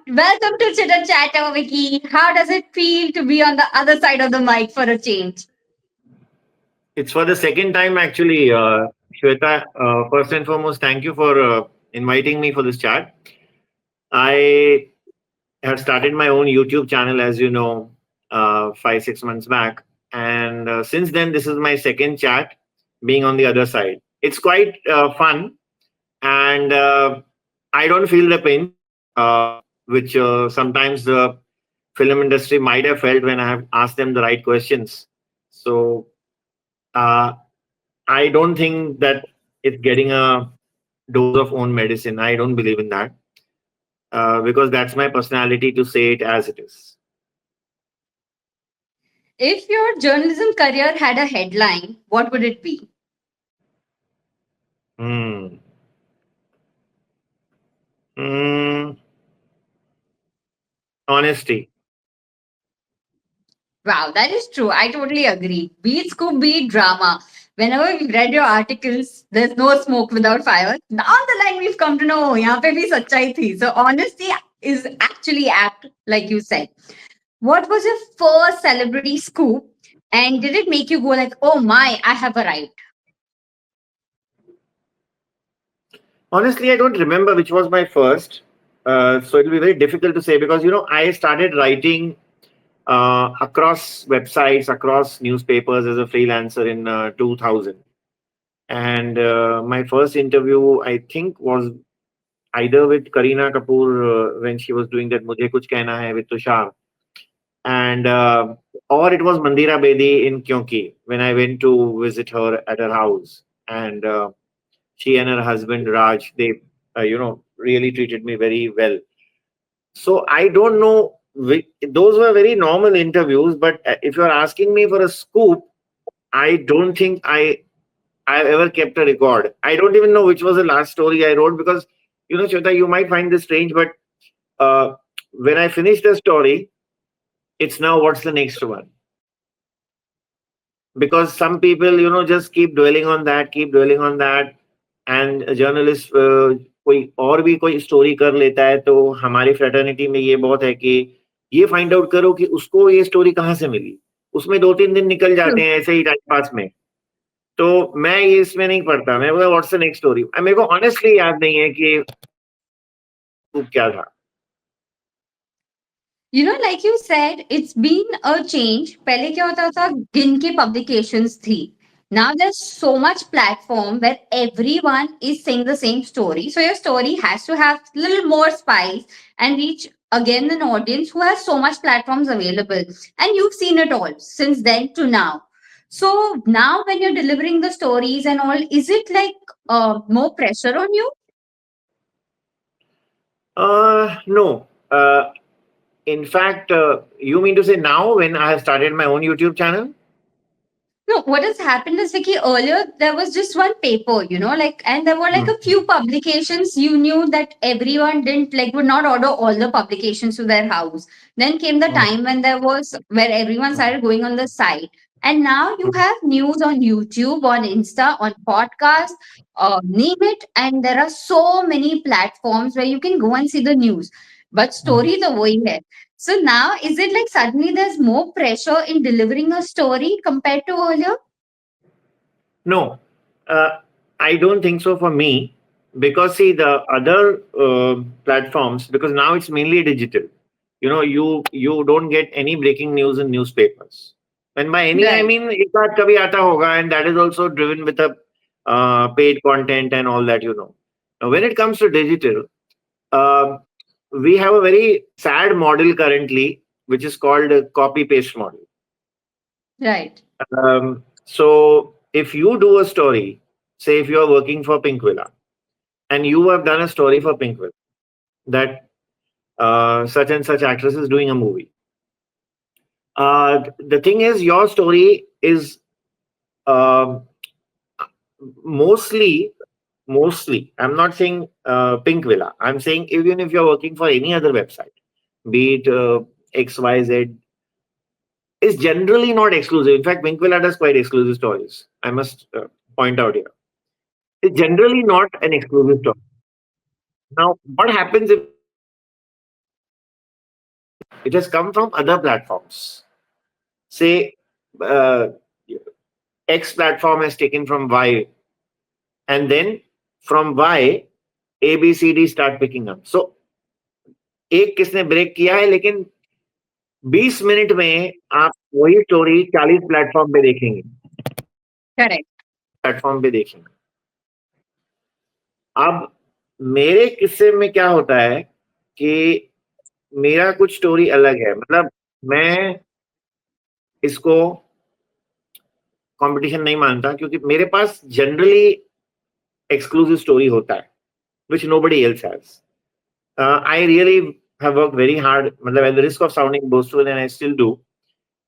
Welcome to Chitter Chatter, Vicky. How does it feel to be on the other side of the mic for a change? It's for the second time, actually, Shweta. First and foremost, thank you for inviting me for this chat. I have started my own YouTube channel, as you know, 5 6 months back, and since then, this is my second chat being on the other side. It's quite fun, and I don't feel the pinch, which sometimes the film industry might have felt when I have asked them the right questions. So. Uh, I don't think that it's getting a dose of own medicine. I don't believe in that because that's my personality to say it as it is. If your journalism career had a headline, what would it be? Hmm. Mm, honesty. Wow, that is true. I totally agree. Be it scoop, be it drama. Whenever we've read your articles, there's no smoke without fire. Down the line, we've come to know यहाँ पे भी सच्चाई थी. So honesty is actually apt, like you said. What was your first celebrity scoop? And did it make you go like, oh my, I have arrived? Honestly, I don't remember which was my first. So it'll be very difficult to say because, I started writing across websites, across newspapers as a freelancer in 2000. And my first interview, I think, was either with Kareena Kapoor when she was doing that Mujhe Kuch Kehna Hai with Tushar, and or it was Mandira Bedi in Kyunki when I went to visit her at her house, and she and her husband Raj, they really treated me very well. So I don't know. Those were very normal interviews, but if you're asking me for a scoop, I don't think I've ever kept a record. I don't even know which was the last story I wrote because, Shweta, you might find this strange, but uh, when I finish the story, it's now what's the next one? Because some people, just keep dwelling on that, and a journalist कोई और भी कोई story कर लेता है तो हमारी fraternity में ये बहुत है कि ये फाइंड आउट करो कि उसको ये स्टोरी कहाँ से मिली उसमें 2 3 दिन निकल जाते हैं ऐसे ही टाइम पास में तो मैं ये इसमें नहीं पढ़ता मैं बोला व्हाट्स द नेक्स्ट स्टोरी मेरे को ऑनेस्टली याद नहीं है कि वो क्या था Like you said, it's been a change. पहले क्या होता था गिन के publications थी. Now there's so much platform where everyone is saying the same story. So your story has to have little more spice and reach again an audience who has so much platforms available. And you've seen it all since then to now. So now when you're delivering the stories and all, is it like more pressure on you? No. In fact, you mean to say now when I have started my own YouTube channel? No, what has happened is, Vicky, earlier there was just one paper, and there were like a few publications. You knew that everyone didn't like would not order all the publications to their house. Then came the time when there was where everyone started going on the site. And now you have news on YouTube, on Insta, on podcast, name it, and there are so many platforms where you can go and see the news. But story the way hai. So now, is it like suddenly there's more pressure in delivering a story compared to earlier? No, uh, I don't think so for me because see the other platforms because now it's mainly digital. You don't get any breaking news in newspapers. And by any I Right. mean एक आध कभी आता होगा and that is also driven with a paid content and all that. Now, when it comes to digital, uh, we have a very sad model currently, which is called a copy paste model. Right. So if you do a story, say if you are working for Pink Villa and you have done a story for Pink Villa that such and such actress is doing a movie. The thing is, your story is uh, mostly, mostly. I'm not saying Pink Villa. I'm saying even if you're working for any other website, be it XYZ, is generally not exclusive. In fact, Pink Villa does quite exclusive stories. I must point out here. It's generally not an exclusive story. Now, what happens if It has come from other platforms. Say, uh, X platform has taken from Y, and then from Y, A, B, C, D start picking up. So, एक किसने break किया है, लेकिन 20 minute में आप वही story 40 platform पे देखेंगे, Correct. प्लेटफॉर्म पे देखेंगे. अब मेरे किस्से में क्या होता है कि मेरा कुछ स्टोरी अलग है. मतलब मैं इसको कंपटीशन नहीं मानता, क्योंकि मेरे पास जनरली एक्सक्लूसिव स्टोरी होता है, which nobody else has. I really have worked very hard, मतलब at the risk of sounding boastful, and I still do.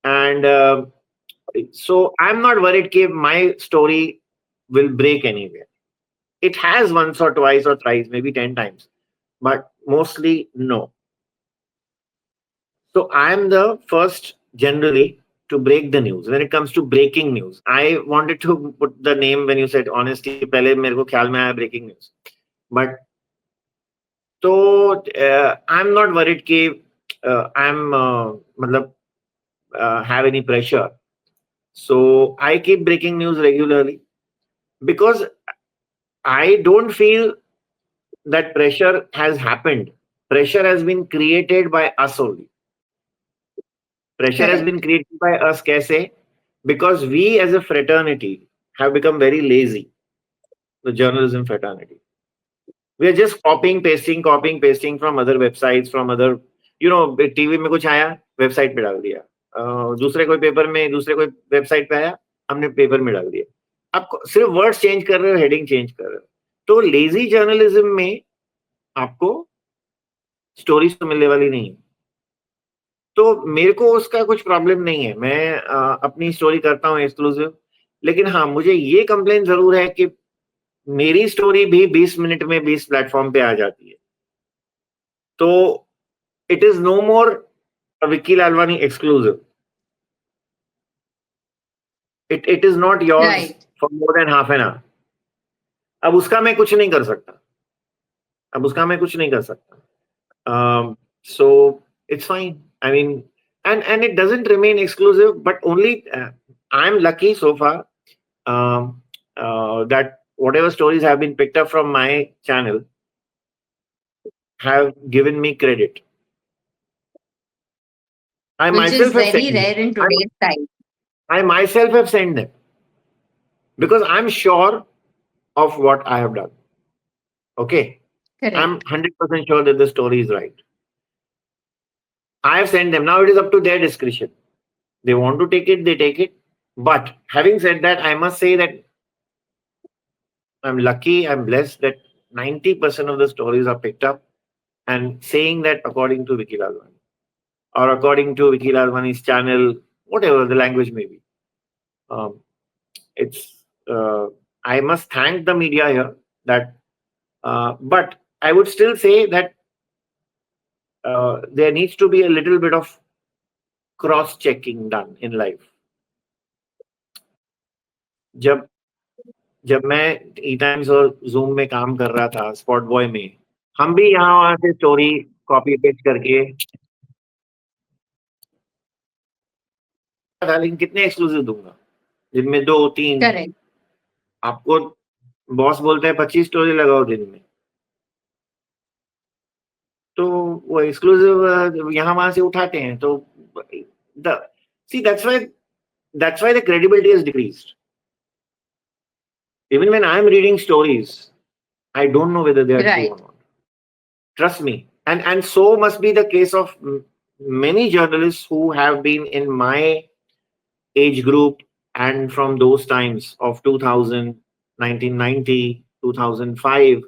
And so I'm not worried that my story will break anywhere. It has once or twice or thrice, maybe 10 times, but mostly no. So I'm the first generally to break the news when it comes to breaking news. I wanted to put the name when you said honesty. पहले मेरे को ख्याल में आया breaking news, but so I'm not worried कि I'm मतलब have any pressure. So I keep breaking news regularly because I don't feel that pressure has happened. Pressure has been created by us only. Pressure has been Correct. created by us, kaise? Because we as a fraternity have become very lazy, the journalism fraternity. We are just copying, pasting from other websites, from other, TV में कुछ आया, website पे डाल दिया. दूसरे कोई paper में, दूसरे कोई वेबसाइट पे आया, हमने पेपर में डाल दिया. आप सिर्फ वर्ड्स चेंज कर रहे हो, हेडिंग चेंज कर रहे हो. तो लेजी जर्नलिज्म में आपको स्टोरीज तो मिलने वाली नहीं है. तो मेरे को उसका कुछ प्रॉब्लम नहीं है. मैं अपनी स्टोरी करता हूँ एक्सक्लूसिव. लेकिन हाँ, मुझे ये कंप्लेन जरूर है कि मेरी स्टोरी भी 20 मिनट में 20 प्लेटफॉर्म पे आ जाती है. तो it is no more Vicky Lalwani exclusive. It is not yours Right. For more than half an hour. अब उसका मैं कुछ नहीं कर सकता. अब उसका मैं कुछ नहीं कर सकता. So it's fine. I mean, and it doesn't remain exclusive, but only I'm lucky so far that whatever stories have been picked up from my channel have given me credit. I Which is myself have very sent them. rare in today's time. I myself have sent them because I'm sure of what I have done. Okay, I'm Correct. 100% sure that the story is right. I have sent them. Now it is up to their discretion. They want to take it, they take it. But having said that, I must say that I'm lucky, I'm blessed that 90% of the stories are picked up, and saying that according to Vickey Lalwani or according to Vickey Lalwani's channel, whatever the language may be. It's I must thank the media here that, but I would still say that there needs to be a little bit of cross-checking done in life. जब जब मैं ई times और zoom में काम कर रहा था spot boy में, हम भी यहाँ वहां से स्टोरी कॉपी पेस्ट करके था, लेकिन कितने एक्सक्लूसिव दूंगा दिन में? 2-3. Correct. आपको बॉस बोलता है 25 स्टोरी लगाओ दिन में, तो वो एक्सक्लूसिव यहाँ वहां से उठाते हैं. तो द सी that's why the credibility has decreased. Even when I am reading stories, I don't know whether they are true Right. or not. Trust me. And so must be the case of many journalists who have been in my age group and from those times of 2000, 1990, 2005.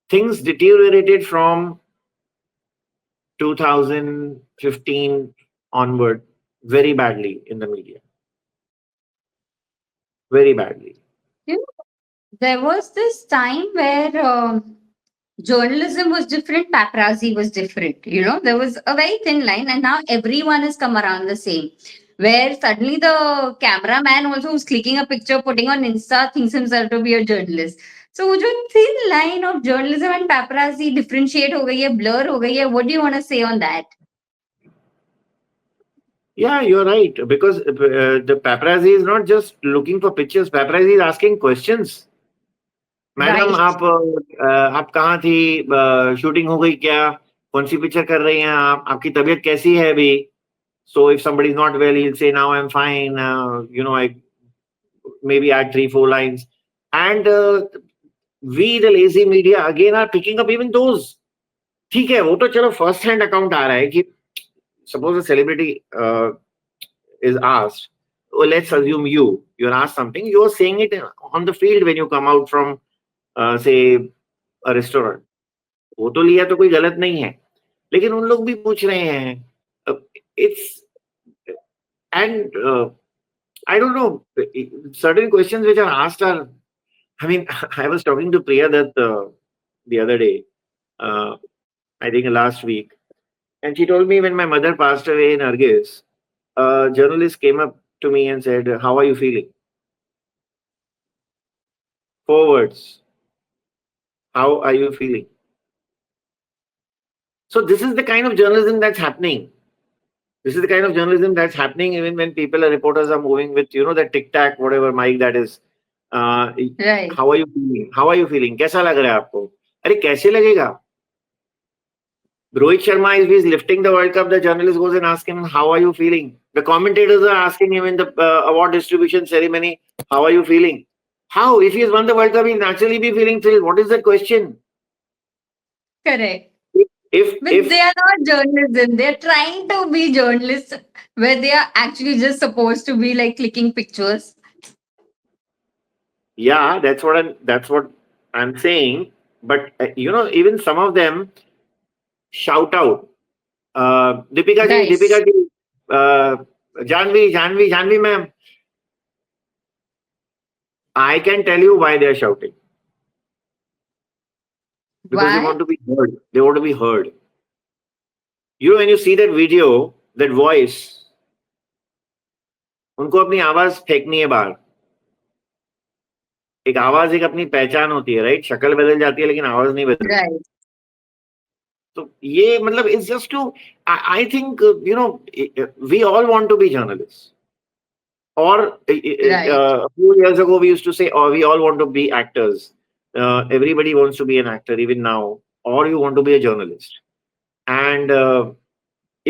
Things deteriorated from 2015 onward very badly in the media. Very badly. You know, there was this time where journalism was different, paparazzi was different. There was a very thin line, and now everyone has come around the same. Where suddenly the cameraman also who's clicking a picture, putting on Insta, thinks himself to be a journalist. So, वो जो thin line of journalism and paparazzi differentiate हो गई है, blur हो गई है. What do you want to say on that? Yeah, you're right. Because the paparazzi is not just looking for pictures. Paparazzi is asking questions. Madam Right. आप कहाँ थी shooting हो गई क्या कौन सी पिक्चर कर रही हैं आप आपकी तबीयत कैसी है अभी so if somebody is not well he'll say now I'm fine I maybe add 3 4 lines and we the lazy media again are picking up even those ठीक है वो तो चलो फर्स्ट हैंड अकाउंट आ रहा है कि suppose a celebrity is asked well, let's assume you're asked something you're saying it on the field when you come out from say a restaurant वो तो लिया तो कोई गलत नहीं है लेकिन उन लोग भी पूछ रहे हैं it's and I don't know certain questions which are asked are I mean I was talking to Priya that the other day uh, I think last week and she told me when my mother passed away in Argis a journalist came up to me and said how are you feeling 4 words how are you feeling so this is the kind of journalism that's happening. This is the kind of journalism that's happening even when people or reporters are moving with, that tic tac, whatever mic that is. Uh, Right. how are you feeling? How are you feeling? कैसा लग रहा है आपको? अरे कैसे लगेगा? Rohit Sharma, if he's lifting the World Cup, the journalist goes and asks him, "How are you feeling?" The commentators are asking him in the award distribution ceremony, "How are you feeling?" How? If he has won the World Cup, he'll naturally be feeling thrilled. What is that question? Correct. But If they are not journalism. They are trying to be journalists where they are actually just supposed to be like clicking pictures. yeah, that's what I'm saying. But even some of them shout out. Deepika Right. ji, uh, Janvi, ma'am. I can tell you why they're shouting because they Why? want to be heard. They want to be heard. When you see that video, that voice, उनको अपनी आवाज फेंकनी है बाहर एक आवाज एक अपनी पहचान होती है राइट शक्ल बदल जाती है लेकिन आवाज नहीं बदलती Right. तो ये मतलब it's just to I think we all want to be journalist or Right. a few years ago we used to say oh we all want to be actors everybody wants to be an actor even now or you want to be a journalist and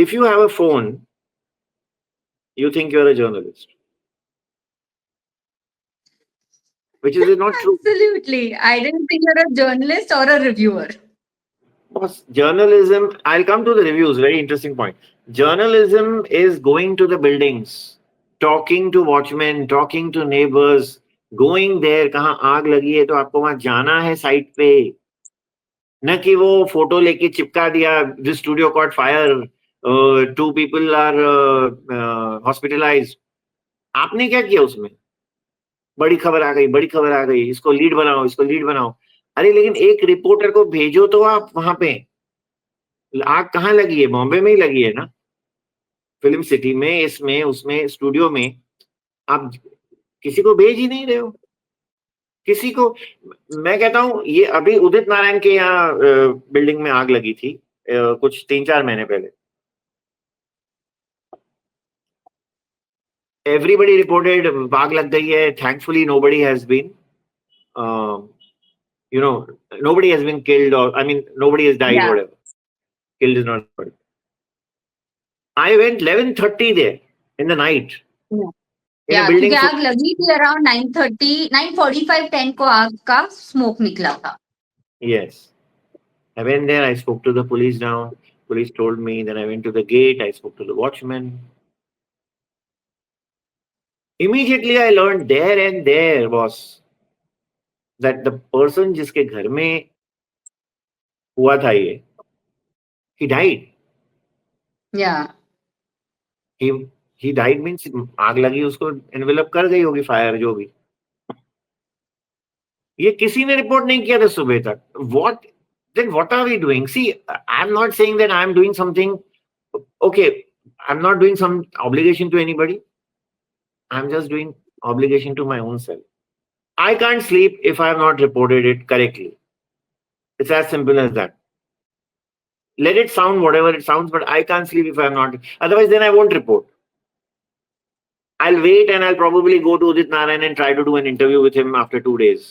if you have a phone you think you're a journalist which is not true. Absolutely. I didn't think you're a journalist or a reviewer. Boss, journalism I'll come to the reviews very interesting point journalism is going to the buildings talking to watchmen talking to neighbors going there कहाँ आग लगी है तो आपको वहां जाना है site पे न कि वो फोटो लेके चिपका दिया this studio caught fire 2 people are hospitalised आपने क्या किया उसमें बड़ी खबर आ गई बड़ी खबर आ गई इसको लीड बनाओ इसको लीड बनाओ अरे लेकिन एक रिपोर्टर को भेजो तो आप वहां पे आग कहाँ लगी है बॉम्बे में ही लगी है ना फिल्म सिटी में इसमें उसमें स्टूडियो में आप किसी को भेज ही नहीं रहे हो किसी को मैं कहता हूँ ये अभी उदित नारायण के यहाँ बिल्डिंग में आग लगी थी कुछ 3 4 महीने पहले everybody reported आग लग गई है thankfully nobody has been um, nobody has been killed or I mean nobody has died Yeah. whatever killed is not the word I went 11:30 there in the night Yeah. in a क्योंकि building full आग लगी थी around 9:30 9:45 10 को आग का smoke निकला था. yes I went there I spoke to the police now police told me then I went to the gate I spoke to the watchman immediately I learned there and there was that the person जिसके घर में हुआ था ये he died Yeah. he he died means आग लगी उसको envelope कर गई होगी फायर जो भी ये किसी ने रिपोर्ट नहीं किया था सुबह तक what then what are we doing see I'm not saying that I'm doing something okay I'm not doing some obligation to anybody I'm just doing obligation to my own self I can't sleep if I have not reported it correctly it's as simple as that let it sound whatever it sounds but I can't sleep if I'm not otherwise then I won't report I'll wait and I'll probably go to Udit Narayan and try to do an interview with him after 2 days.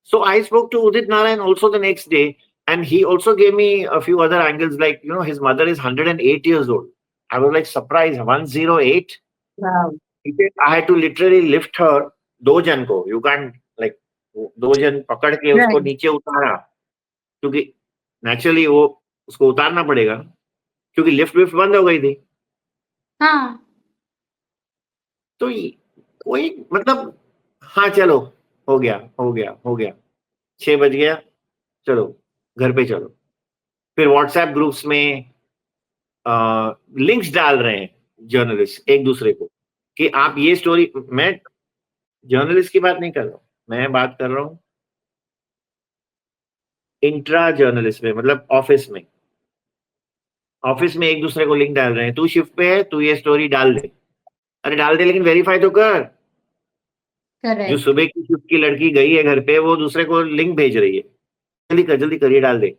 So I spoke to Udit Narayan also the next day, and he also gave me a few other angles, like, his mother is 108 years old. I was like surprised, 108. Wow. He said, I had to literally lift her, दो जन को, you can't, like, दो जन पकड़ के उसको Right. नीचे उतारा, क्योंकि नेचुरली वो उसको उतारना पड़ेगा, क्योंकि लिफ्ट विफ्ट बंद हो गई थी. हाँ. तो कोई मतलब, हाँ चलो, हो गया हो गया हो गया, 6 बज गया, चलो घर पे चलो. फिर व्हाट्सएप ग्रुप्स में लिंक्स डाल रहे हैं जर्नलिस्ट एक दूसरे को कि आप ये स्टोरी. मैं जर्नलिस्ट की बात नहीं कर रहा हूँ, मैं बात कर रहा हूँ इंट्रा जर्नलिस्ट में, मतलब ऑफिस में. ऑफिस में एक दूसरे को लिंक डाल रहे हैं, तू शिफ्ट पे है, तू ये स्टोरी डाल दे. अरे डाल दे, लेकिन वेरीफाई तो कर. जो Correct. सुबह की शिफ्ट की लड़की गई है घर पे, वो दूसरे को लिंक भेज रही है, जल्दी करिए, डाल दे.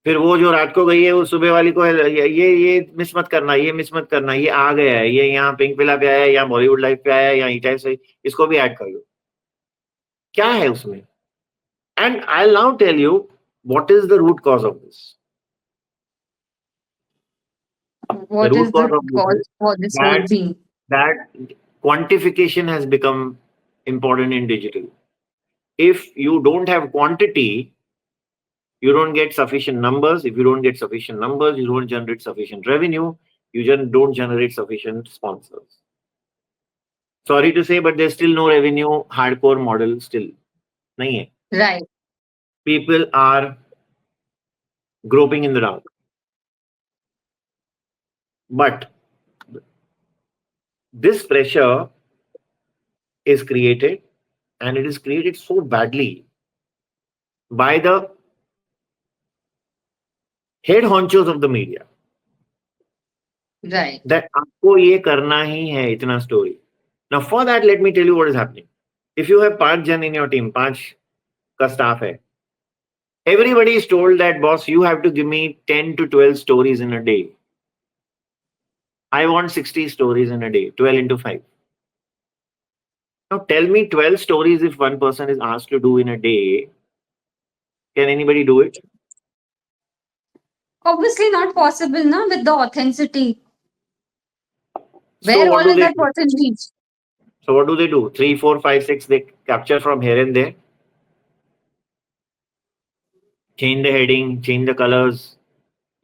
फिर वो जो रात को गई है, वो सुबह वाली को ये मिस मत करना, ये मिस मत करना, ये आ गया है, ये यहाँ पिंक विला पे आया है, यहाँ बॉलीवुड लाइफ पे आया है, यहाँ ई टाइम से, इसको भी ऐड कर लो. क्या है उसमें? And I now tell you what is the root cause of this. The What root is cause the of this cause is for this whole that thing? that quantification has become important in digital. If you don't have quantity, you don't get sufficient numbers. If you don't get sufficient numbers, you don't generate sufficient revenue. You don't generate sufficient sponsors. Sorry to say, but there's still no revenue hardcore model still. नहीं है. Right. People are groping in the dark. But this pressure is created, and it is created so badly by the head honchos of the media Right. that आपको ये करना ही है इतना story. Now for that, let me tell you what is happening. If you have 5 जन in your team, 5 का staff है, everybody is told that, boss, you have to give me 10 to 12 stories in a day. I want 60 stories in a day, 12 into 5. Now tell me 12 stories if one person is asked to do in a day. Can anybody do it? Obviously not possible, na, with the authenticity. So Where what all do is they that do? person reach? So what do they do? 3, 4, 5, 6, they capture from here and there. Change the heading, change the colors,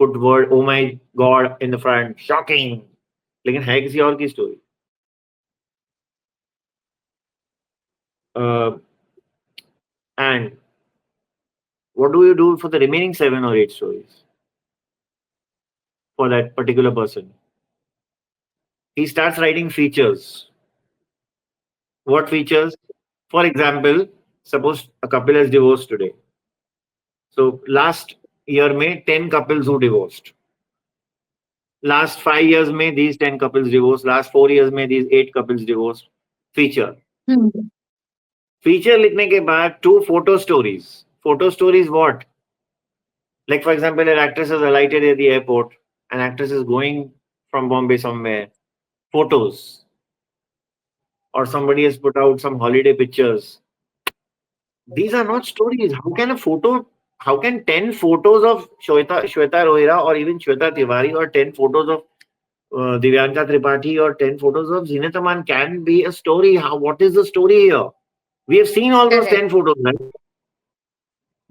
put word, oh my god, in the front, shocking. लेकिन है किसी और की story. And what do you do for the remaining 7 or 8 stories for that particular person? He starts writing features. What features? For example, suppose a couple has divorced today. So last year में 10 couples who divorced. Last 5 years में these 10 couples divorced. Last 4 years में these 8 couples divorced. Feature. Hmm. Feature लिखने के बाद 2 photo stories. Photo stories what? Like for example, an actress has alighted at the airport. An actress is going from Bombay somewhere. Photos. Or somebody has put out some holiday pictures. These are not stories. How can 10 photos of Shweta Rohira or even Shweta Tiwari or 10 photos of Divyanka Tripathi or 10 photos of Zinat Aman can be a story? What is the story here? We have seen all those Correct. 10 photos, right?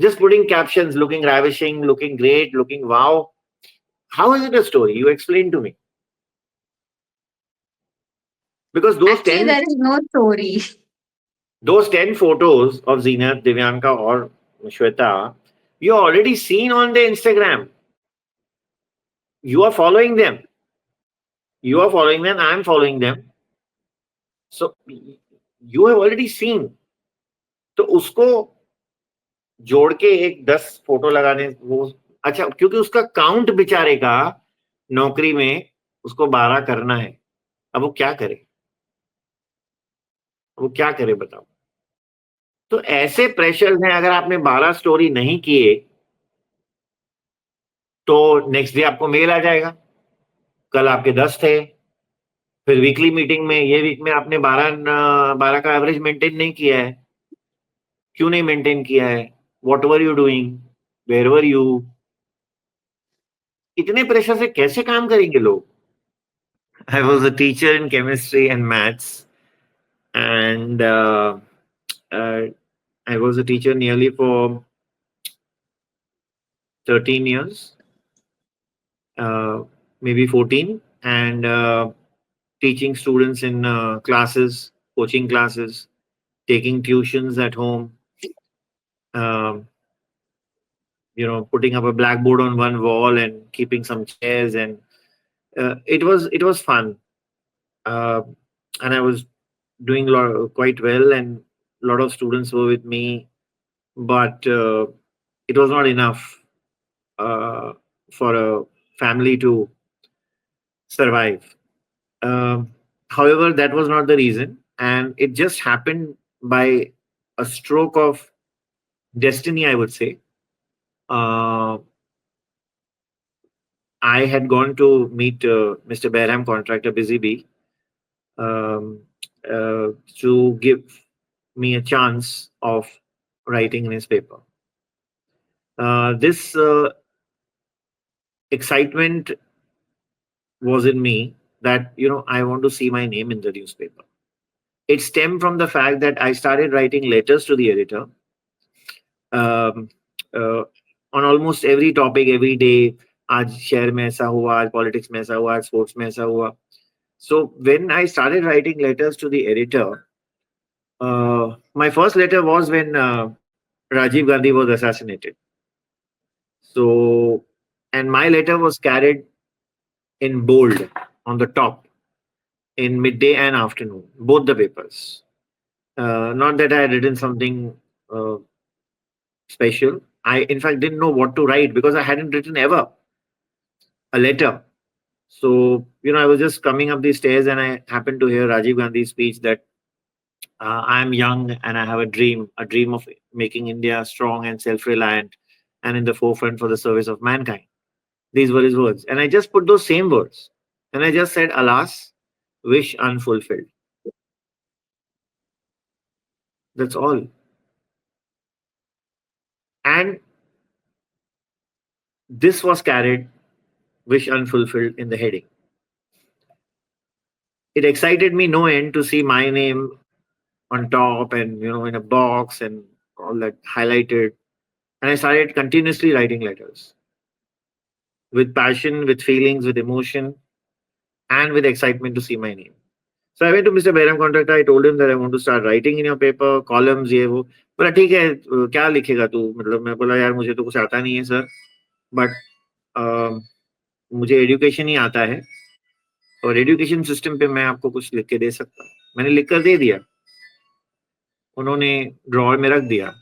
Just putting captions, looking ravishing, looking great, looking wow. How is it a story? You explain to me. Because Actually, there is no story. those 10 photos of Zinat, Divyanka or Shweta, you already seen on the Instagram. You are following them. You are following them. I am following them. So you have already seen. तो उसको जोड़ के एक 10 photo लगाने वो अच्छा, क्योंकि उसका काउंट बेचारे का नौकरी में उसको 12 करना है. अब वो क्या करे? बताओ. तो ऐसे प्रेशर्स हैं. अगर आपने 12 स्टोरी नहीं किए तो नेक्स्ट डे आपको मेल आ जाएगा, कल आपके 10 थे, फिर वीकली मीटिंग में ये वीक में आपने 12 का एवरेज मेंटेन नहीं किया है, क्यों नहीं मेंटेन किया है, what were you doing, where were you. इतने प्रेशर से कैसे काम करेंगे लोग। I was a teacher in chemistry and maths, and I was a teacher nearly for 13 years, uh, maybe 14, and teaching students in classes, coaching classes, taking tuitions at home, um, putting up a blackboard on one wall and keeping some chairs, and it was fun, uh, and I was doing quite well, and a lot of students were with me, but it was not enough uh, for a family to survive. However, that was not the reason, and it just happened by a stroke of destiny, I would say. Uh, I had gone to meet Mr. Behram, contractor Busy Bee, um, to give me a chance of writing in his paper. This excitement was in me that I want to see my name in the newspaper. It stemmed from the fact that I started writing letters to the editor, um, uh, on almost every topic every day. आज शहर में ऐसा हुआ, आज politics में ऐसा हुआ, आज स्पोर्ट्स में ऐसा हुआ. So when I started writing letters to the editor, my first letter was when Rajiv Gandhi was assassinated. So, and my letter was carried in bold on the top in midday and afternoon, both the papers. Not that I had written something uh, special. I, in fact, didn't know what to write because I hadn't written ever a letter. So, I was just coming up these stairs and I happened to hear Rajiv Gandhi's speech that I am young and I have a dream of making India strong and self reliant and in the forefront for the service of mankind. These were his words. And I just put those same words. And I just said, alas, wish unfulfilled. That's all. And this was carried, wish unfulfilled, in the heading. It excited me no end to see my name on top and, in a box and all that highlighted. And I started continuously writing letters with passion, with feelings, with emotion, and with excitement to see my name. So I went to Mr. Behram contractor. I told him that I want to start writing in your paper, columns, ये वो. बोला ठीक है, क्या लिखेगा तू? मतलब मैं बोला यार मुझे तो कुछ आता नहीं है सर, बट मुझे एजुकेशन ही आता है और एजुकेशन सिस्टम पे मैं आपको कुछ लिख के दे सकता हूँ. मैंने लिख कर दे दिया. उन्होंने ड्रॉअर में रख दिया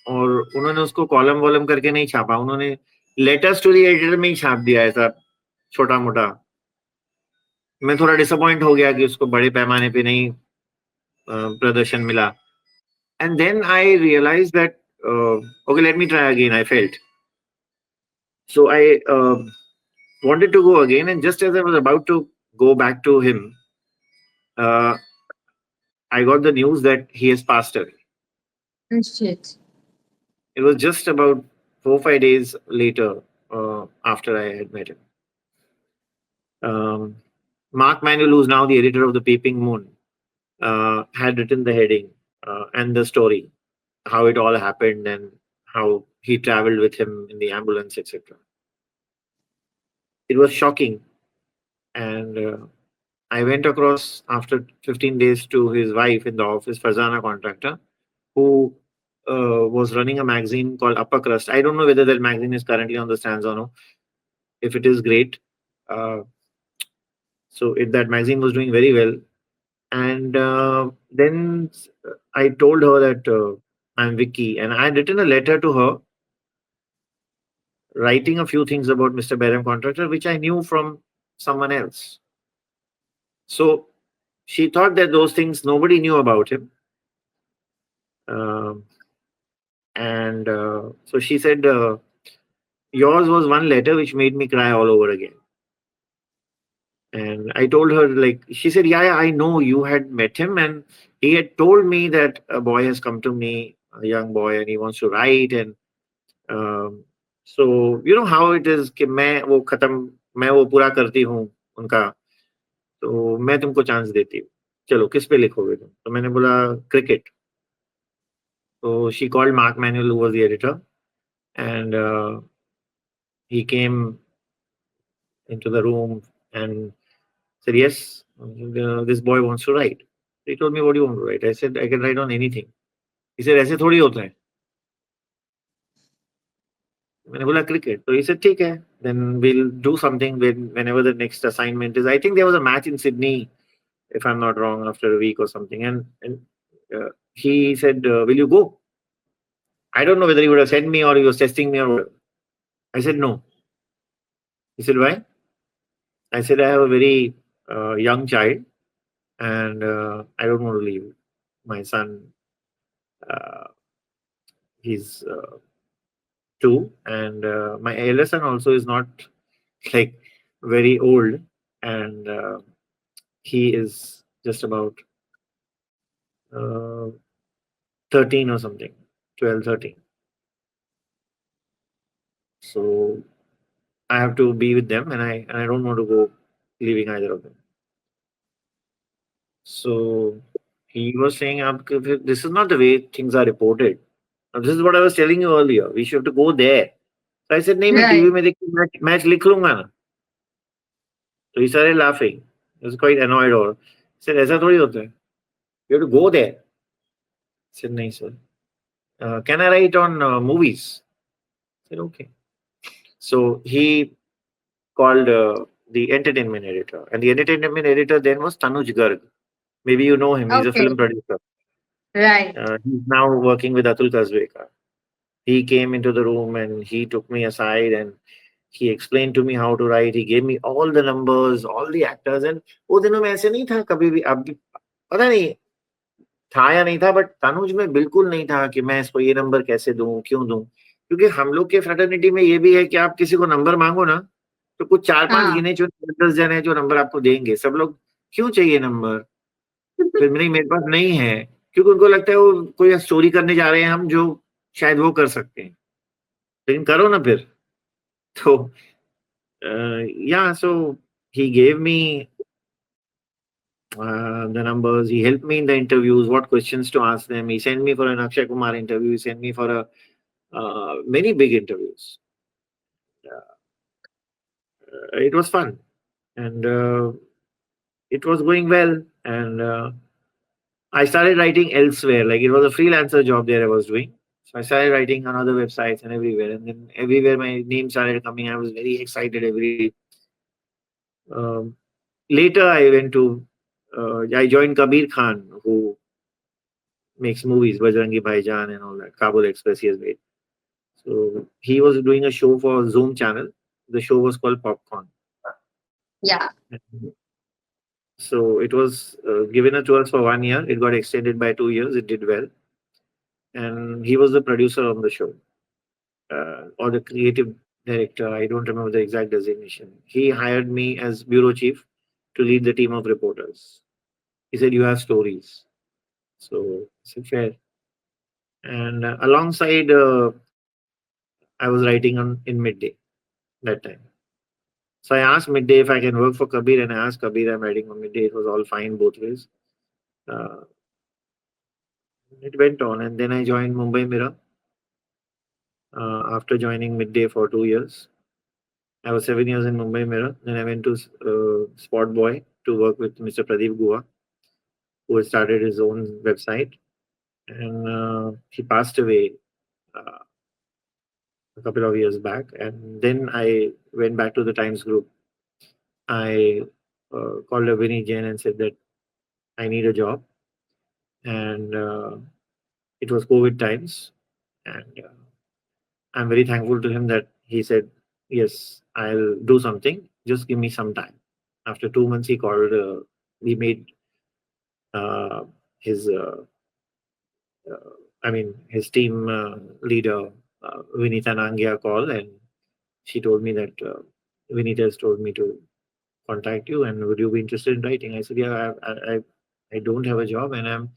और उन्होंने उसको कॉलम वॉलम करके नहीं छापा. उन्होंने लेटर्स टू द एडिटर में ही छाप दिया ऐसा छोटा मोटा. मैं थोड़ा डिसअपॉइंट हो गया कि उसको बड़े पैमाने पे नहीं प्रदर्शन मिला. And then I realized that, okay, let me try again. I felt. So I wanted to go again. And just as I was about to go back to him, uh, I got the news that he has passed away. Oh, shit. It was just about 4 or 5 days later, after I had met him. Um, Mark Manuel, who's now the editor of The Peeping Moon, had written the heading and the story, how it all happened and how he traveled with him in the ambulance, etc. It was shocking. And I went across after 15 days to his wife in the office, Farzana contractor, who was running a magazine called Upper Crust. I don't know whether that magazine is currently on the stands or no. If it is, great. Uh, that magazine was doing very well. And then I told her that I'm Vicky, and I had written a letter to her, writing a few things about Mr. Behram contractor, which I knew from someone else. So she thought that those things nobody knew about him. Um, and so she said, yours was one letter which made me cry all over again. And I told her, like, she said, yeah, I know you had met him, and he had told me that a boy has come to me, a young boy, and he wants to write. And so, you know how it is कि मैं वो पूरा करती हूँ उनका, तो मैं तुमको चांस देती हूँ, चलो किस पे लिखोगे तुम? तो मैंने बोला cricket. So she called Mark Manuel, who was the editor, and he came into the room and said, yes, this boy wants to write. He told me, what do you want to write? I said, I can write on anything. He said, ऐसे थोड़ी होता है. मैंने बोला cricket. So he said, ठीक है. Then we'll do something whenever the next assignment is. I think there was a match in Sydney, if I'm not wrong, after a week or something. And he said, will you go? I don't know whether he would have sent me or he was testing me or whatever. I said, no. He said, why? I said, I have a very young child and I don't want to leave my son. Uh, he's 2, and my elder son also is not like very old, and he is just about uh, 13 or something, 12, 13. So I have to be with them, and I don't want to go leaving either of them. So he was saying, this is not the way things are reported. Now, this is what I was telling you earlier. We should have to go there. So I said, नहीं मैं TV Right. में देख के match लिख लूंगा ना. So he started laughing. He was quite annoyed. Or he said, ऐसा थोड़ी होता है. You have to go there. I said, नहीं sir. Can I write on movies? I said, okay. So he called the entertainment editor. And the entertainment editor then was Tanuj Garg. Maybe you know him. He's a Okay. film producer. Right. He's now working with Atul Kazbekar. He came into the room and he took me aside and he explained to me how to write. He gave me all the numbers, all the actors. And वो दिनों में ऐसे नहीं था कभी भी. अब भी पता नहीं था या नहीं था, बट तनुज में बिल्कुल नहीं था कि मैं इसको ये नंबर कैसे दूं, क्यों दूं. क्योंकि हम लोग के फ्रेटर्निटी में ये भी है कि आप किसी को नंबर मांगो ना, तो कुछ 4-5 Ah. गिने चुने 10 जन है जो नंबर आपको देंगे. सब लोग क्यों चाहिए नंबर? फिर नहीं, मेरे पास नहीं है, क्योंकि उनको लगता है वो कोई स्टोरी करने जा रहे हैं हम, जो शायद वो कर सकते हैं. लेकिन करो ना फिर. तो yeah, so he gave me the numbers. He helped me in the interviews, what questions to ask them. He sent me for an Akshay Kumar interview. He sent me for a many big interviews. It was fun, and it was going well. And I started writing elsewhere. Like it was a freelancer job there I was doing. So I started writing on other websites and everywhere. And then everywhere my name started coming. I was very excited every day. Um, Later, I went to, I joined Kabir Khan, who makes movies, Bajrangi Bhaijaan and all that. Kabul Express he has made. So he was doing a show for Zoom channel. The show was called Popcorn. Yeah. And so it was given to us for 1 year. It got extended by 2 years. It did well. And he was the producer on the show, or the creative director. I don't remember the exact designation. He hired me as bureau chief to lead the team of reporters. He said, you have stories. So I said, fair. And alongside, I was writing on in midday that time. So I asked midday if I can work for Kabir, and I asked Kabir, I'm writing on midday. It was all fine both ways. Uh, it went on, and then I joined Mumbai Mirror after joining midday for 2 years. I was 7 years in Mumbai Mirror. Then I went to Spot Boy to work with Mr. Pradeep Gua, who had started his own website, and he passed away uh, a couple of years back. And then I went back to the Times Group. I called up Vinny Jain and said that I need a job, and it was COVID times, and I'm very thankful to him that he said, "Yes, I'll do something. Just give me some time." After 2 months, he called. He made uh, his, I mean, his team leader, Vinita Nangia, call, and she told me that Vinita has told me to contact you, and would you be interested in writing? I said, yeah, I don't have a job, and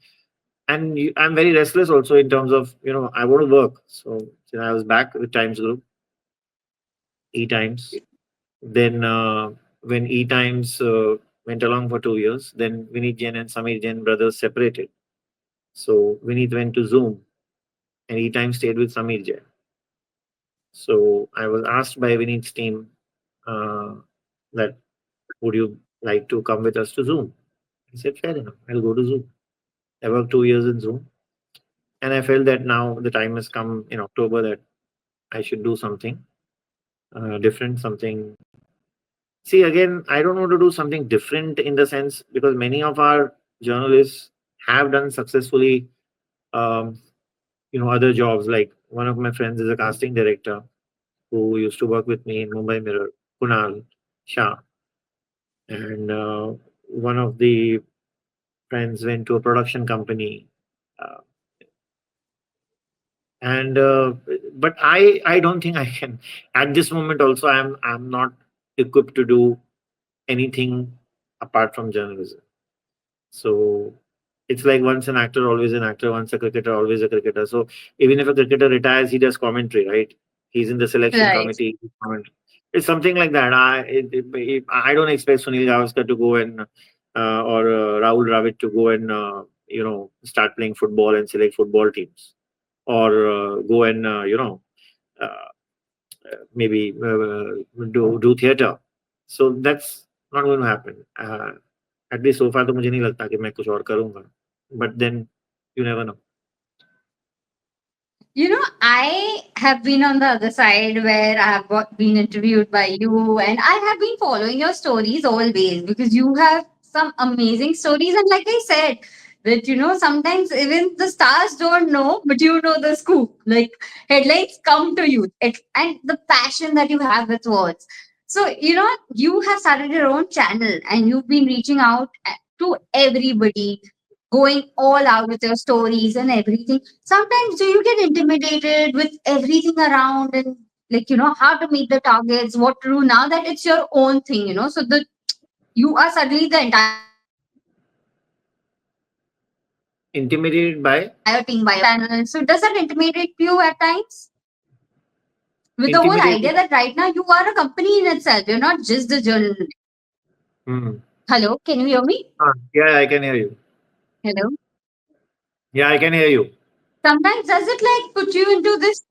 I'm very restless also in terms of, I want to work. So I was back with Times Group, E Times. Then when E Times went along for 2 years, then Vineet Jain and Samir Jain brothers separated. So Vineet went to Zoom, and E Times stayed with Samir Jain. So I was asked by Vineet's team uh, that would you like to come with us to Zoom? I said, fair enough, I'll go to Zoom. I worked 2 years in Zoom, and I felt that now the time has come in October that I should do something different, something. See, again, I don't want to do something different in the sense because many of our journalists have done successfully, um, other jobs. Like one of my friends is a casting director who used to work with me in Mumbai Mirror, Kunal Shah, and one of the friends went to a production company. Uh, and but I don't think I can at this moment. Also, I'm not equipped to do anything apart from journalism. So it's like once an actor, always an actor. Once a cricketer, always a cricketer. So even if a cricketer retires, he does commentary, right? He's in the selection Right. committee. It's something like that. I don't expect Sunil Gavaskar to go and or Rahul Dravid to go and start playing football and select football teams, or go and uh, maybe do theater. So that's not going to happen. At least so far तो मुझे नहीं लगता कि मैं कुछ और करूँगा। But then you never know. I have been on the other side where I have been interviewed by you, and I have been following your stories always because you have some amazing stories. And like I said, that sometimes even the stars don't know, but you know the scoop. Like headlines come to you, and the passion that you have with words. So, you have started your own channel and you've been reaching out to everybody, going all out with your stories and everything. Sometimes do you get intimidated with everything around, and like how to meet the targets, what to do now that it's your own thing, so the you are suddenly the entire team by yourself, and intimidated running by your channel. So does that intimidate you at times with the whole intimidated idea that right now you are a company in itself, you're not just the journal? Hmm. Hello, can you hear me? हाँ, या I can hear you. Hello. या I can hear you. Sometimes does it like put you into this?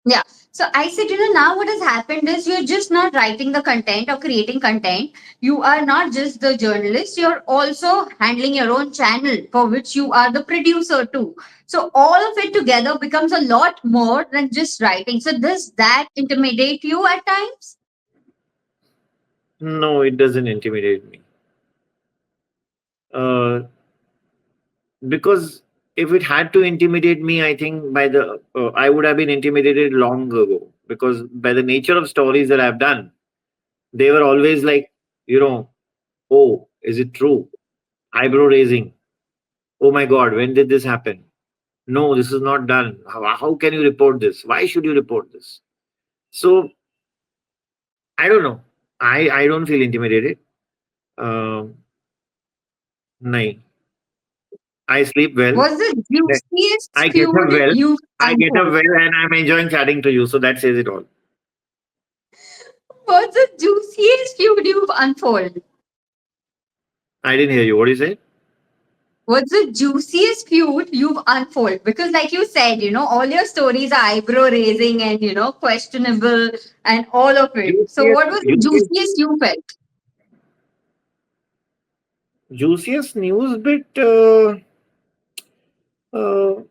Yeah. So I said, now what has happened is you're just not writing the content or creating content. You are not just the journalist, you're also handling your own channel for which you are the producer too. So all of it together becomes a lot more than just writing. So does that intimidate you at times? No, it doesn't intimidate me. Uh, because if it had to intimidate me, I think I would have been intimidated long ago. Because by the nature of stories that I've done, they were always like, you know, oh, is it true? Eyebrow raising. Oh my God, when did this happen? No, this is not done. How can you report this? Why should you report this? So I don't know. I don't feel intimidated. Um, nahi. I sleep well. Was the I juiciest get up feud well. you've I get up unfolded? well, and I'm enjoying chatting to you. So that says it all. What's the juiciest feud you've unfolded? I didn't hear you. What do you say? What's the juiciest feud you've unfolded? Because, like you said, all your stories are eyebrow raising and, questionable and all of it. So, Juiciest, what was the juiciest, juiciest you felt? juiciest news bit. Uh,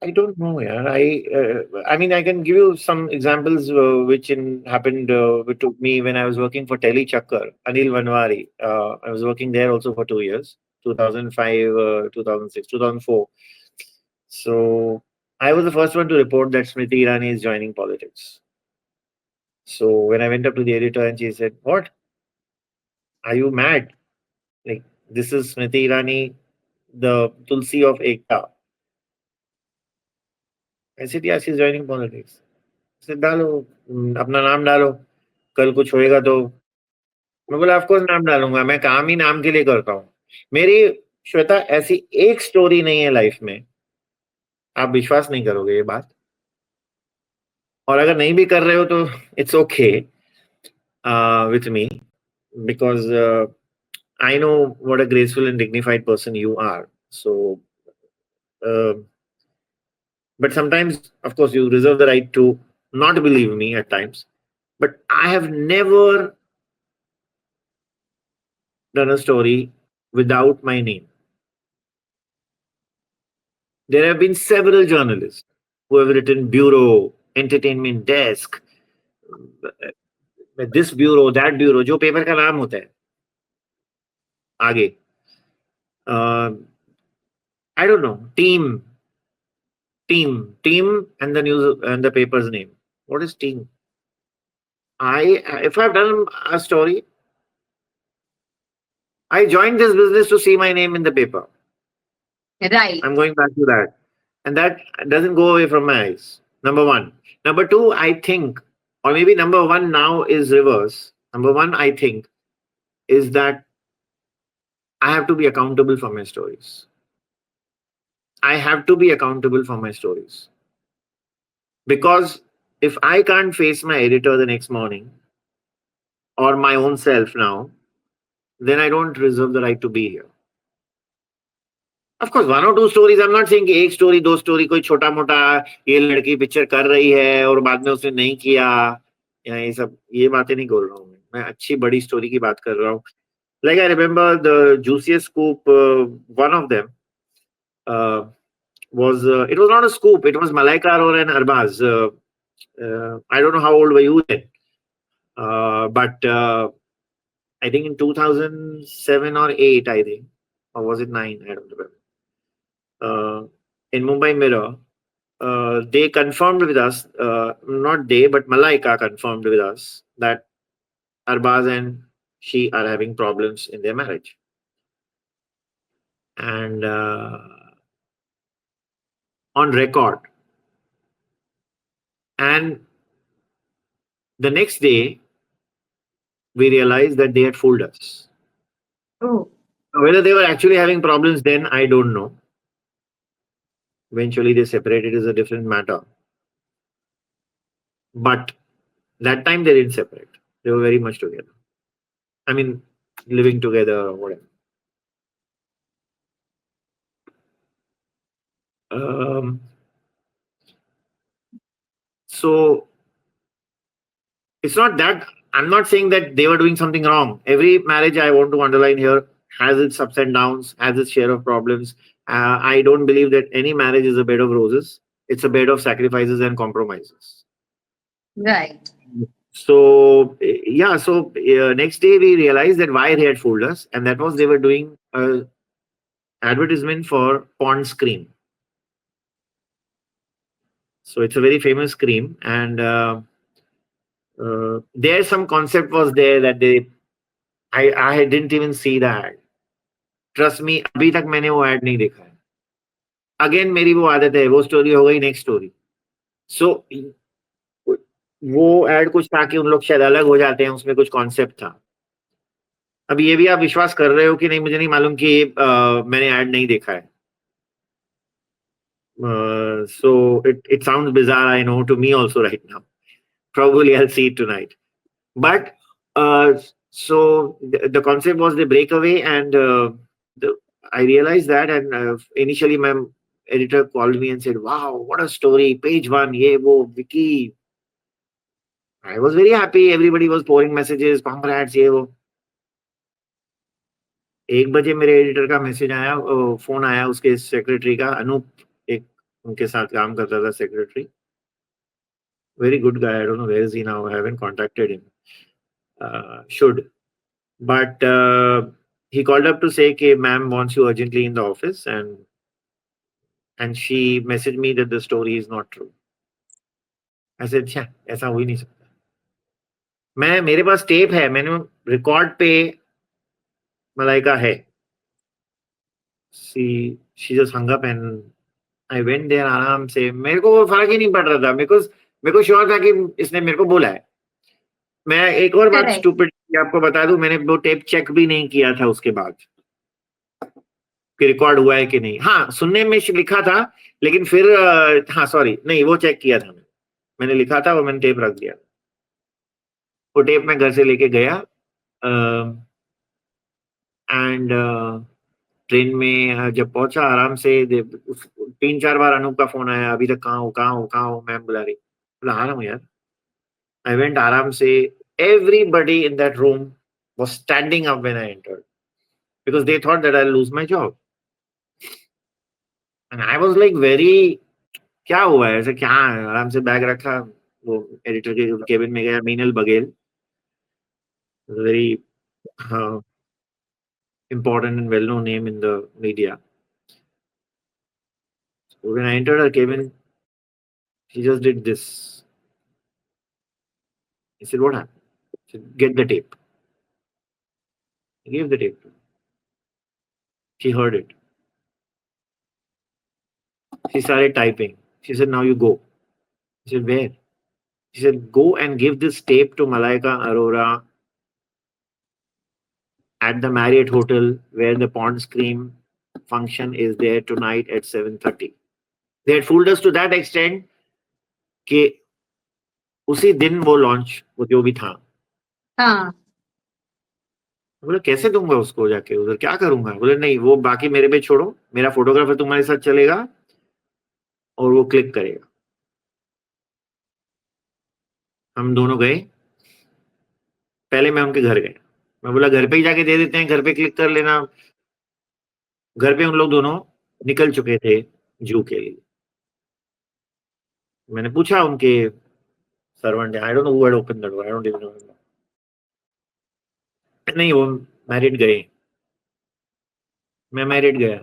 I don't know, yeah. I mean, I can give you some examples which happened to me when I was working for Tele Chakkar, Anil Vanwari. I was working there also for 2 years, 2005, 2006, 2004. So I was the first one to report that Smriti Irani is joining politics. So when I went up to the editor and she said, "What? Are you mad? Like this is Smriti Irani, the Tulsi of Ekta." I said, "Yeah, she's joining politics." I said, "डालो, अपना नाम डालो, कल कुछ होएगा तो मैं बोला ऑफ कोर्स नाम डालूंगा, मैं काम ही नाम के लिए करता हूँ। मेरी श्वेता ऐसी एक स्टोरी नहीं है लाइफ में, आप विश्वास नहीं करोगे ये बात, और अगर नहीं भी कर रहे हो तो it's okay with me, because I know what a graceful and dignified person you are. So, uh, but sometimes, of course, you reserve the right to not believe me at times. But I have never done a story without my name. There have been several journalists who have written bureau, entertainment desk, this bureau, that bureau, जो paper का नाम होता है आगे, I don't know, team, and the news and the paper's name. What is team? If I've done a story, I joined this business to see my name in the paper. Right. I'm going back to that. And that doesn't go away from my eyes. Number one. Number two, I think, or maybe number one now is reverse. Number one, I think, is that I have to be accountable for my stories. I have to be accountable for my stories. Because if I can't face my editor the next morning or my own self now, then I don't reserve the right to be here. Of course, one or two stories. I'm not saying कि एक story दो story कोई छोटा मोटा ये लड़की picture कर रही है और बाद में उसने नहीं किया, या ये बातें नहीं बोल रहा हूँ मैं अच्छी बड़ी स्टोरी की बात कर रहा हूँ. Like I remember the juiciest scoop, one of them was it was not a scoop. It was Malaika Arora and Arbaz. I don't know how old were you then, but I think in 2007 or 8, I think, or was it 9? I don't remember. In Mumbai Mirror, they confirmed with us, not they, but Malaika confirmed with us that Arbaz and she are having problems in their marriage. And on record. And the next day, we realized that they had fooled us. Oh. Whether they were actually having problems then, I don't know. Eventually, they separated is a different matter. But that time they didn't separate. They were very much together. I mean, living together or whatever. So it's not that I'm not saying that they were doing something wrong. Every marriage, I want to underline here, has its ups and downs, has its share of problems. I don't believe that any marriage is a bed of roses. It's a bed of sacrifices and compromises. Right. So yeah, so next day we realized that why they had fooled us, and that was they were doing a advertisement for Pond's cream. So it's a very famous cream, and there some concept was there that I didn't even see the ad. Trust me, अभी तक मैंने वो ad नहीं देखा है. Again मेरी वो आदत है, वो स्टोरी हो गई नेक्स्ट स्टोरी. सो वो ad कुछ था कि उन लोग शायद अलग हो जाते हैं, उसमें कुछ कॉन्सेप्ट था. अब ये भी आप विश्वास कर रहे हो कि नहीं मुझे नहीं मालूम कि मैंने ad नहीं देखा है. So it sounds bizarre, I know, to me also right now. Probably I'll see it tonight. But so the concept was the breakaway, and I realized that, and initially my editor called me and said, "Wow, what a story! Page one, ye wo Vicky." I was very happy. Everybody was pouring messages, congrats, ye wo. 1 बजे मेरे editor का message आया, phone आया उसके secretary का, अनूप, एक उनके साथ काम करता था secretary. Very good guy. I don't know where is he now. I haven't contacted him. Should. But he called up to say, "Okay, ma'am wants you urgently in the office," and she messaged me that the story is not true. I said, "अच्छा, ऐसा हो ही नहीं सकता." मेरे पास tape है, मैंने record पे मलाइका है. She just hung up and I went there आराम से. मेरे को फर्क ही नहीं पड़ रहा था, because मेरे को श्योर था कि इसने मेरे को बोला है. मैं एक और बात Correct. स्टूपिड आपको बता दूं, मैंने वो टेप चेक भी नहीं किया था उसके बाद कि रिकॉर्ड हुआ है कि नहीं। हाँ, सुनने में लिखा था, लेकिन फिर हाँ सॉरी, नहीं वो चेक किया था मैंने लिखा था और मैंने टेप रख दिया। वो टेप मैं घर से लेके गया एंड ट्रेन में जब पहुंचा आराम से 3-4 बार अनूप का फोन आया, अभी तक कहाँ हो कहाँ हो कहाँ हो, मैम बुला रही, बोला आ रहा हूँ यार। आई वेंट आराम से। Everybody in that room was standing up when I entered because they thought that I'll lose my job. And I was like very, क्या हुआ है ऐसे, क्या है? आराम से बैग रखा, वो एडिटर के केबिन में गया, Meenal Baghel, very important and well-known name in the media. So when I entered her cabin, she just did this. He said, "What happened?" She said, "Get the tape." I gave the tape to her. She heard it. She started typing. She said, "Now you go." I said, "Where?" She said, "Go and give this tape to Malaika Arora at the Marriott Hotel where the Pond Scream function is there tonight at 7:30. They had fooled us to that extent कि उसी दिन वो launch, वो जो भी था। हाँ. बोले कैसे दूंगा उसको, जाके उधर क्या करूंगा? बोले नहीं, वो बाकी मेरे पे छोड़ो, मेरा फोटोग्राफर तुम्हारे साथ चलेगा और वो क्लिक करेगा। हम दोनों गए, पहले मैं उनके घर गया, मैं बोला घर पे ही जाके दे देते हैं, घर पे क्लिक कर लेना। घर पे उन लोग दोनों निकल चुके थे जू के लिए। मैंने पूछा उनके servant, I don't know who had open the door, I don't even know. नहीं, वो मैरिड गए, मैं मैरिड गया।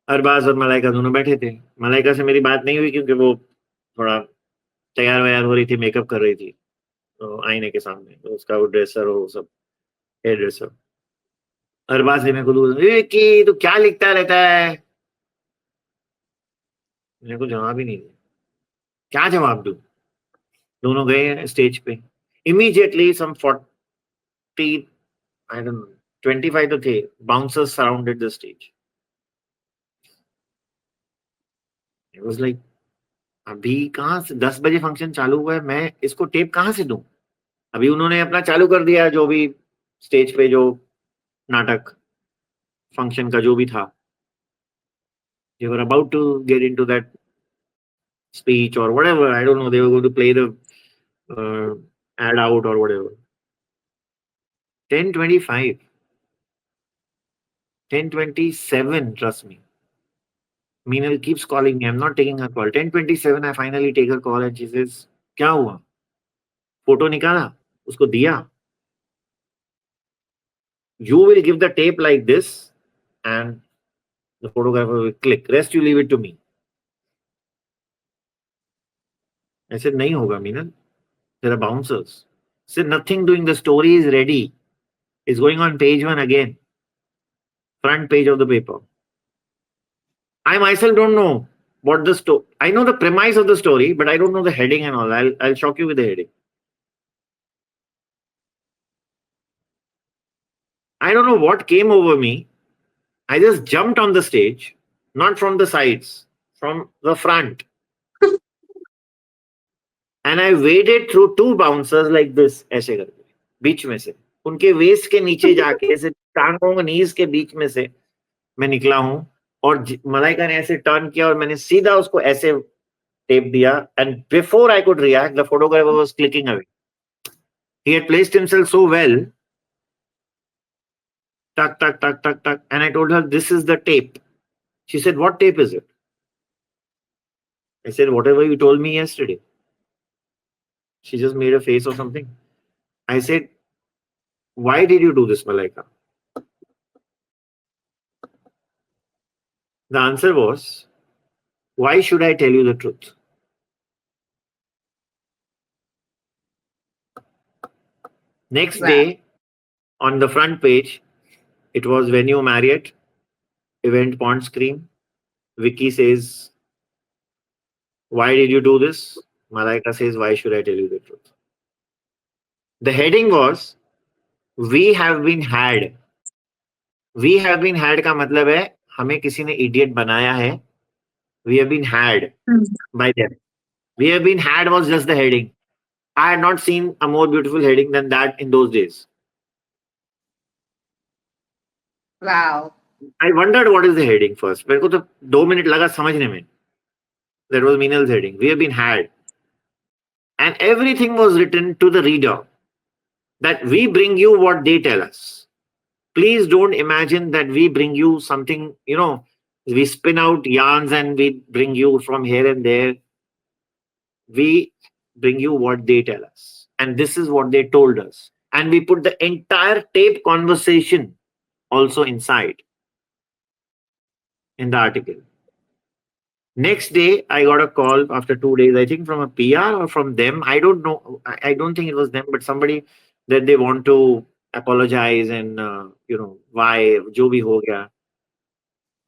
अरबाज और मलाइका दोनों बैठे थे। मलाइका से मेरी बात नहीं हुई क्योंकि वो थोड़ा तैयार वैयार हो रही थी, मेकअप कर रही थी तो आईने के सामने, तो उसका वो ड्रेसर हो सब, हेयर ड्रेसर। अरबाज ने मेरे को कि तू क्या लिखता रहता है, मेरे को जवाब ही नहीं दिया। क्या जवाब दूं? दोनों गए स्टेज पे, immediately some 40, I don't know, 25 तो थे, bouncers surrounded the stage. It was like अभी कहाँ से 10 बजे फंक्शन चालू हुआ है, मैं इसको टेप कहाँ से दूं? अभी उन्होंने अपना चालू कर दिया, जो भी स्टेज पे जो नाटक फंक्शन का जो भी था, they were about to get into that speech or whatever, I don't know, they were going to play the uh, ad out or whatever. 10:25, 10:27, trust me. Meenal keeps calling me, I'm not taking her call. 10:27, I finally take her call and she says, क्या हुआ? Photo निकाला, उसको दिया, you will give the tape like this and the photographer will click, rest you leave it to me. I said नहीं होगा Meenal, there are bouncers. I said nothing doing, the story is ready, it's going on page 1 again, front page of the paper. I myself don't know what the story, I know the premise of the story, but I don't know the heading and all. I'll shock you with the heading. I don't know what came over me. I just jumped on the stage, not from the sides, from the front. And I waded through two bouncers like this, ऐसे करके, बीच में से, उनके waste के नीचे जाके ऐसे टांगों नीज के बीच में से मैं निकला हूं, और मलाइका ने ऐसे टर्न किया और मैंने सीधा उसको ऐसे टेप दिया, and before I could react, the photographer was clicking away. He had placed himself so well, tuck, tuck, tuck, tuck, tuck, and I told her, this is the tape. She said, what tape is it? I said, whatever you told me yesterday. She just made a face or something. I said, why did you do this, Malaika? The answer was, why should I tell you the truth? Next Wow. day, on the front page, it was Venue Marriott, event Pond Scream. Vicky says, why did you do this? Malaika says, why should I tell you the truth? The heading was "We have been had." We have been had का मतलब है हमें किसी ने idiot बनाया है. We have been had Hmm. by them. We have been had was just the heading. I had not seen a more beautiful heading than that in those days. Wow. I wondered what is the heading first. मेरे को तो 2 minute लगा समझने में. That was Minal's heading. We have been had. And everything was written to the reader that we bring you what they tell us. Please don't imagine that we bring you something, we spin out yarns and we bring you from here and there. We bring you what they tell us. And this is what they told us. And we put the entire tape conversation also inside in the article. Next day, I got a call after 2 days, I think from a PR or from them. I don't know. I don't think it was them, but somebody that they want to apologize and, why, jo bhi ho gaya.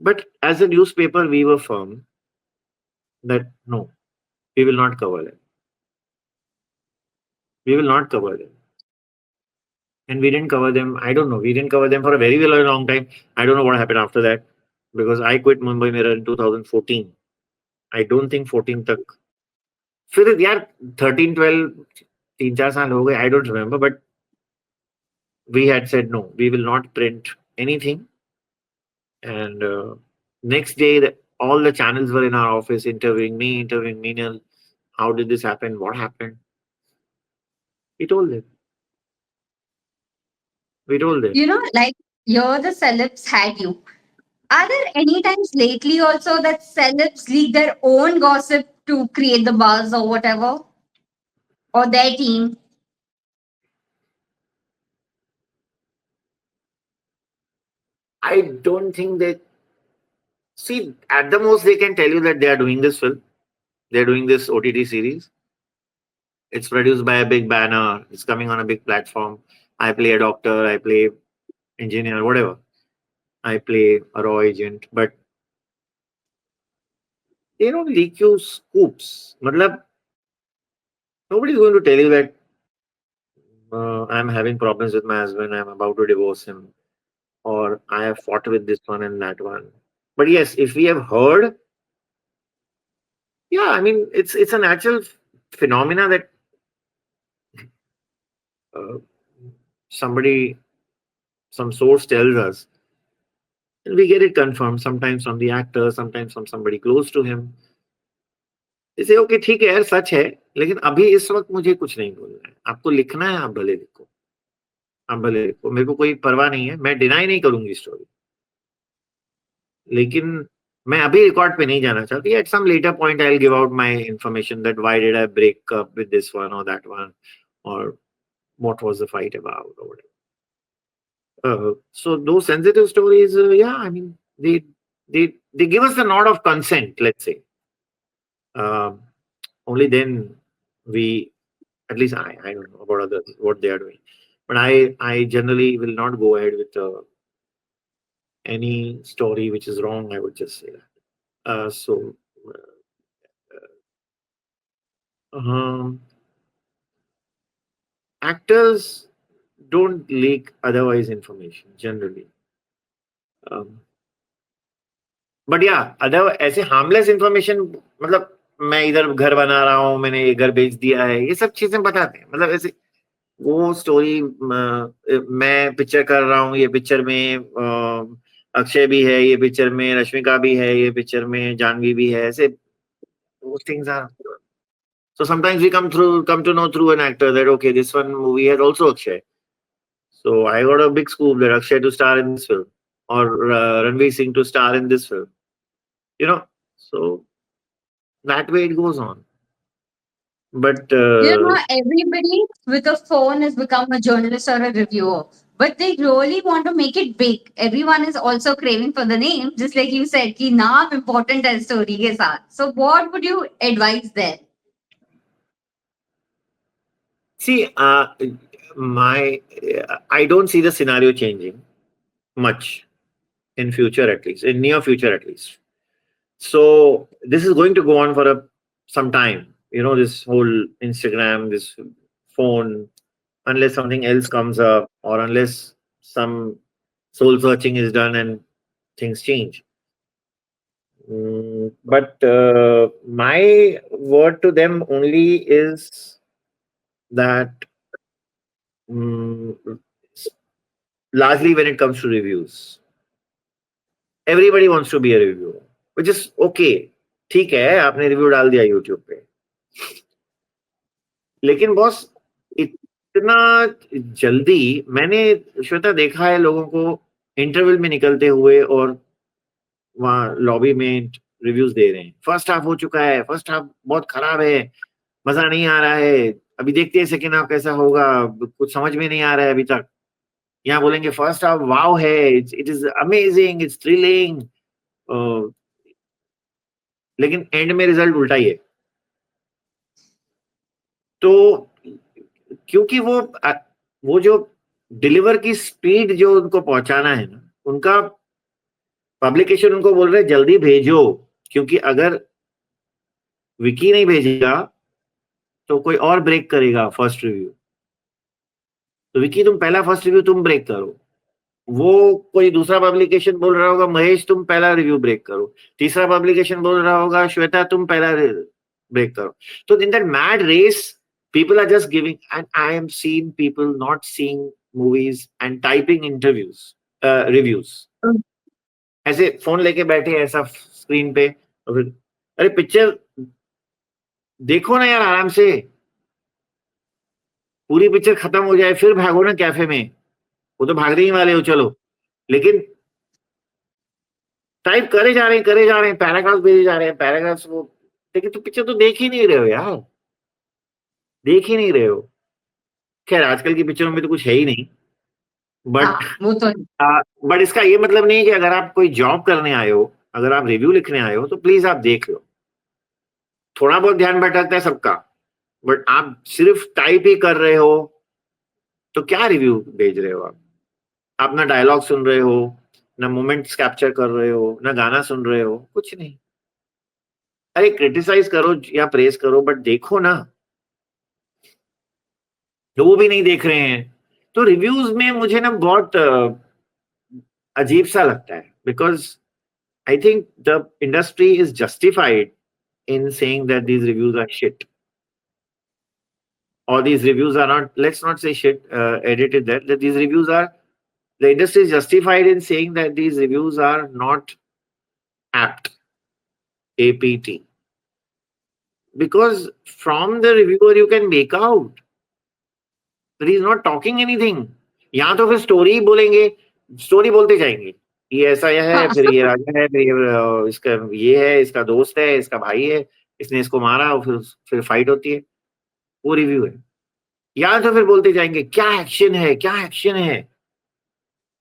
But as a newspaper, we were firm that no, we will not cover them. We will not cover them. And we didn't cover them. I don't know. We didn't cover them for a very, very long time. I don't know what happened after that because I quit Mumbai Mirror in 2014. I don't think 14 tak. फिर यार 13 12 3 4 साल हो गए. I don't remember, but we had said no, we will not print anything. And next day, all the channels were in our office interviewing me, interviewing Meenal. How did this happen? What happened? We told them. We told them. Like you're the celebs had you. Are there any times lately also that celebs leak their own gossip to create the buzz or whatever? Or their team? I don't think they see at the most they can tell you that they are doing this film. They're doing this OTT series. It's produced by a big banner. It's coming on a big platform. I play a doctor. I play engineer. Whatever. I play a raw agent. But they don't leak you scoops. Matlab, nobody's going to tell you that I'm having problems with my husband. I'm about to divorce him, or I have fought with this one and that one. But yes, if we have heard, yeah, I mean, it's a natural phenomena that uh, somebody, some source tells us, and we get it confirmed. Sometimes from the actor, sometimes from somebody close to him. इसे okay ठीक है यार सच है लेकिन अभी इस वक्त मुझे कुछ नहीं बोलना है आपको लिखना है आप भले लिखो आप भले लिखो मेरे को कोई परवाह नहीं है मैं डिनाई नहीं करूंगी स्टोरी लेकिन मैं अभी रिकॉर्ड पे नहीं जाना चाहती at some later point I will give out my information that why did I break up with this one और दैट वन और what was the fight about or whatever. So those sensitive stories, yeah, I mean they give us the nod of consent, let's say. Um, Only then we, at least I don't know about others what they are doing, but I generally will not go ahead with any story which is wrong. I would just say that. So um, actors don't leak otherwise information generally. Um, but या other ऐसे harmless information मतलब मैं इधर घर बना रहा हूँ मैंने ये घर बेच दिया है ये सब चीजें बताते हैं मतलब ऐसे वो स्टोरी मैं पिक्चर कर रहा हूँ ये पिक्चर में अक्षय भी है ये पिक्चर में रश्मिका भी है ये पिक्चर में जानवी भी है ऐसे those things are so sometimes we come to know through an actor that okay this one movie has also Akshay so I got a big scoop that Akshay to star in this film or Ranveer Singh to star in this film so that way it goes on but Everybody with a phone has become a journalist or a reviewer. But they really want to make it big. Everyone is also craving for the name, just like you said, कि नाम important है story के साथ. So what would you advise there? see my I don't see the scenario changing much in future at least in near future at least so this is going to go on for some time this whole Instagram this phone unless something else comes up or unless some soul searching is done and things change. But my word to them only is that mm, largely when it comes to reviews, everybody wants to be a reviewer, which is okay. ठीक है, आपने review डाल दिया YouTube पे, लेकिन boss इतना जल्दी मैंने श्वेता देखा है लोगों को इंटरवल में निकलते हुए और वहां लॉबी में रिव्यूज दे रहे हैं। फर्स्ट हाफ हो चुका है, फर्स्ट हाफ बहुत खराब है, मजा नहीं आ रहा है, अभी देखते हैं सेकेंड हाफ कैसा होगा, कुछ समझ में नहीं आ रहा है अभी तक। यहाँ बोलेंगे फर्स्ट हाफ वाव है, it is amazing, it's thrilling, लेकिन एंड में रिजल्ट उल्टा ही है। तो क्योंकि वो जो डिलीवर की स्पीड जो उनको पहुंचाना है ना, उनका पब्लिकेशन उनको बोल रहे जल्दी भेजो, क्योंकि अगर विकी नहीं भेजेगा तो कोई और ब्रेक करेगा फर्स्ट रिव्यू। तो विकी तुम पहला फर्स्ट रिव्यू तुम ब्रेक करो, वो कोई दूसरा पब्लिकेशन बोल रहा होगा महेश तुम पहला रिव्यू ब्रेक करो, तीसरा पब्लिकेशन बोल रहा होगा श्वेता तुम पहला ब्रेक करो। तो in that mad race people are just giving, and I am seeing people not seeing movies and typing interviews, reviews, ऐसे फोन लेके बैठे ऐसा स्क्रीन पे, और फिर अरे पिक्चर देखो ना यार आराम से, पूरी पिक्चर खत्म हो जाए फिर भागो ना कैफे में, वो तो भागने ही वाले हो चलो, लेकिन टाइप करे जा रहे हैं पैराग्राफ भेजे जा रहे हैं पैराग्राफ्स, वो लेकिन तो पिक्चर तो देख ही नहीं रहे हो यार, देख ही नहीं रहे हो। खैर आजकल की पिक्चरों में तो कुछ है ही नहीं, बट वो तो बट इसका ये मतलब नहीं कि अगर आप कोई जॉब करने आए हो, अगर आप रिव्यू लिखने आए हो तो प्लीज आप देख लो। थोड़ा बहुत ध्यान भटकता है सबका, बट आप सिर्फ टाइप ही कर रहे हो तो क्या रिव्यू भेज रहे हो आप ना डायलॉग सुन रहे हो, ना मोमेंट्स कैप्चर कर रहे हो, ना गाना सुन रहे हो, कुछ नहीं। अरे क्रिटिसाइज करो या प्रेस करो बट देखो ना, तो वो भी नहीं देख रहे हैं। तो रिव्यूज में मुझे ना बहुत अजीब सा लगता है, because I think the industry is justified in saying that these reviews are shit. Or these reviews are not, let's not say shit, edited that these reviews are, the industry is justified in saying that these reviews are not apt, APT. Because from the reviewer you can make out that he's not talking anything. यहाँ तो फिर story ही बोलेंगे, story बोलते जाएंगे, ये ऐसा यह है, फिर ये राजा है, फिर ये इसका ये है, इसका दोस्त है, इसका भाई है, इसने इसको मारा और फिर फाइट होती है, वो रिव्यू है। या तो फिर बोलते जाएंगे क्या एक्शन है, क्या एक्शन है,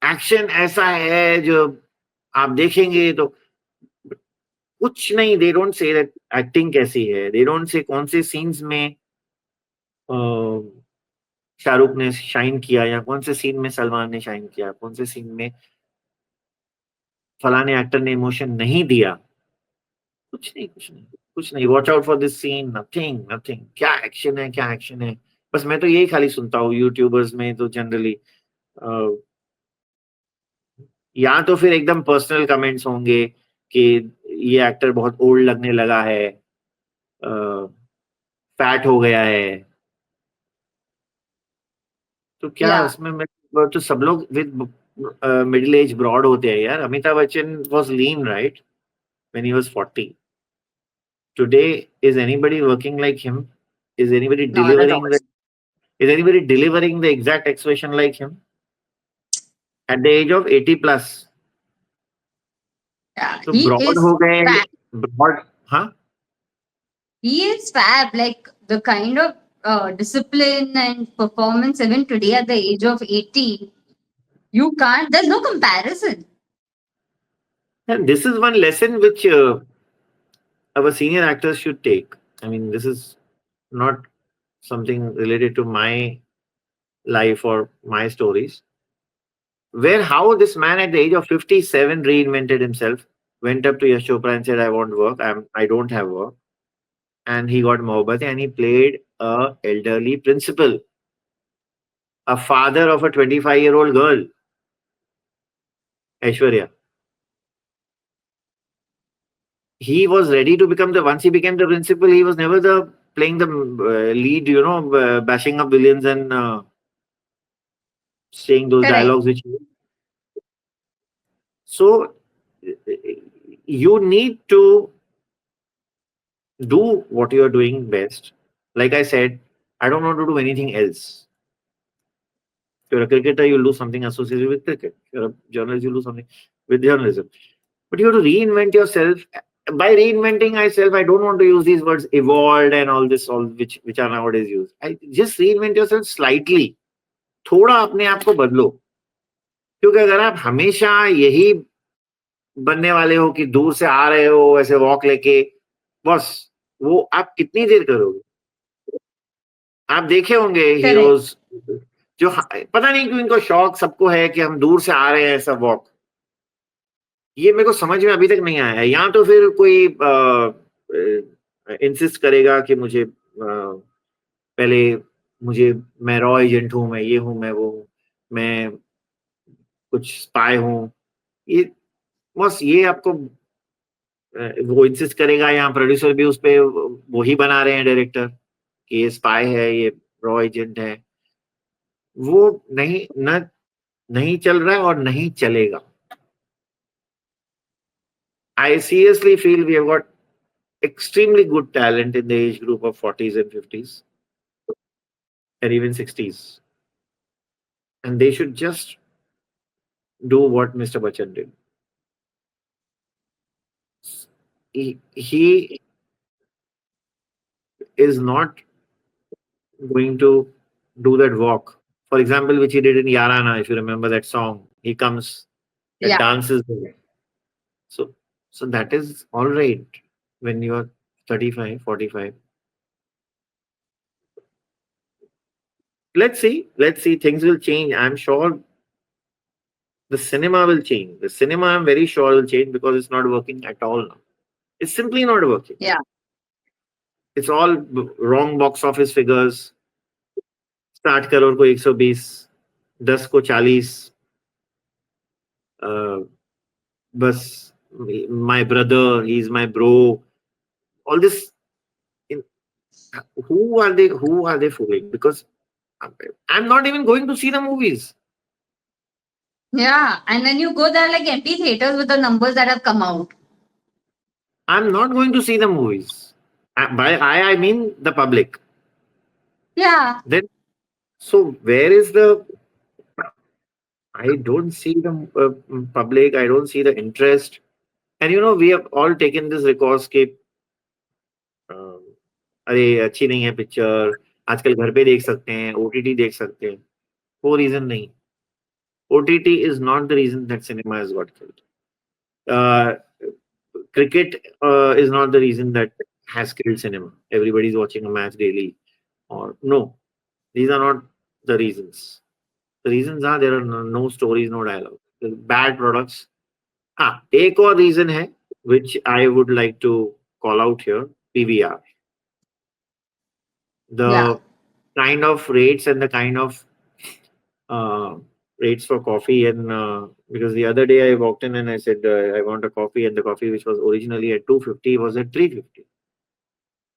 एक्शन ऐसा है जो आप देखेंगे तो कुछ नहीं। They don't say that acting कैसी है, दे डोंट से कौन से सीन्स में शाहरुख ने शाइन किया या कौन से सीन में सलमान ने शाइन किया, कौन से सीन में फलाने एक्टर ने इमोशन नहीं दिया, कुछ नहीं कुछ नहीं कुछ नहीं। Watch out for this scene, nothing nothing, क्या एक्शन है, क्या एक्शन है। बस मैं तो यही खाली सुनता हूँ यूट्यूबर्स में तो जनरली, या तो फिर एकदम पर्सनल कमेंट्स होंगे कि ये एक्टर बहुत ओल्ड लगने लगा है, फैट हो गया है। तो क्या उसमें तो सब लोग विद मिडिल एज ब्रॉड होते हैं यार। Amitabh Bachchan was lean right when he was 40। Today is anybody working like him? Is anybody delivering the exact expression like him at the age of 80 plus? तो ब्रॉड हो गए, ब्रॉड। हाँ, he is fab, like the kind of discipline and performance even today at the age of 80, you can't, there's no comparison. and this is one lesson which our senior actors should take. I mean, this is not something related to my life or my stories. Where how this man at the age of 57 reinvented himself, went up to Yash Chopra and said, "I want work. I don't have work," and he got Mohabbat and he played a elderly principal. a father of a 25-year-old girl, Aishwarya. He was ready to become the once he became the principal. He was never the playing the lead, bashing up villains and saying those Correct. dialogues. So you need to do what you are doing best. Like I said, I don't want to do anything else. If you're a cricketer, you'll do something associated with cricket. If you're a journalist, you'll do something with journalism. But you have to reinvent yourself. By reinventing myself, I don't want to use these words evolved and all this, all which are nowadays used. I just reinvent yourself slightly. थोड़ा अपने आप को बदलो. क्योंकि अगर आप हमेशा यही बनने वाले हो कि दूर से आ रहे हो ऐसे वॉक लेके, बस वो आप कितनी देर करोगे? आप देखे होंगे Correct. हीरोज जो पता नहीं क्यों इनको शौक सबको है कि हम दूर से आ रहे हैं ऐसा वॉक. ये मेरे को समझ में अभी तक नहीं आया है. या तो फिर कोई इंसिस्ट करेगा कि मुझे पहले मुझे मैं रॉ एजेंट हूँ, मैं ये हूँ, मैं वो हूँ, मैं कुछ स्पाई हूँ. ये बस ये आपको वो इंसिस्ट करेगा. या प्रोड्यूसर भी उस पे वो ही बना रहे हैं डायरेक्टर कि ये स्पाई है, ये रॉ एजेंट है. वो नहीं न नहीं चल रहा है और नहीं चलेगा. I seriously feel we have got extremely good talent in the age group of 40s and 50s and even 60s. And they should just do what Mr. Bachchan did. He is not going to do that walk. For example, which he did in Yarana, if you remember that song. He comes and Yeah. dances there. So, so that is all right when you are 35, 45. Let's see. Let's see. Things will change. I'm sure the cinema will change. The cinema, I'm very sure, will change because it's not working at all now. It's simply not working. Yeah. It's all wrong box office figures. 60 crore को 120, 10 को 40. बस my brother, he's my bro. All this, in, who are they fooling? Because I'm not even going to see the movies. Yeah. And when you go, there are like empty theaters with the numbers that have come out. I'm not going to see the movies. By I mean the public. Yeah. Then, so where is the? I don't see the public. I don't see the interest. And we have all taken this recourse कि अरे अच्छी नहीं है picture, आजकल घर पे देख सकते हैं, ओटीटी देख सकते हैं. वो रीजन नहीं. OTT is not the reason that cinema is got killed. Cricket is not the reason that has killed cinema. Everybody is watching a match daily. Or no, these are not the reasons. The reasons are there are no stories, no dialogue. Bad products. एक और reason है which I would like to call out here, PVR. Yeah. The kind of rates and the kind of uh, rates for coffee and because the other day I walked in and I said I want a coffee, and the coffee which was originally at 250 was at 350.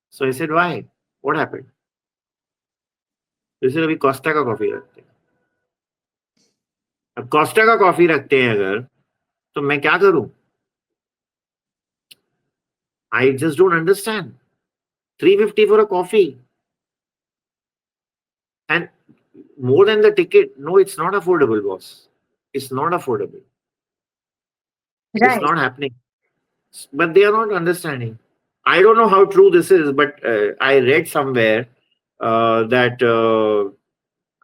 So I said, why? What happened? They said अभी Costa का coffee रखते हैं. अब Costa का coffee रखते हैं अगर, तो मैं क्या करूं? I just don't understand. 350 for a coffee. And more than the ticket, no, it's not affordable, boss. It's not affordable. It's Right. not happening. But they are not understanding. I don't know how true this is, but I read somewhere that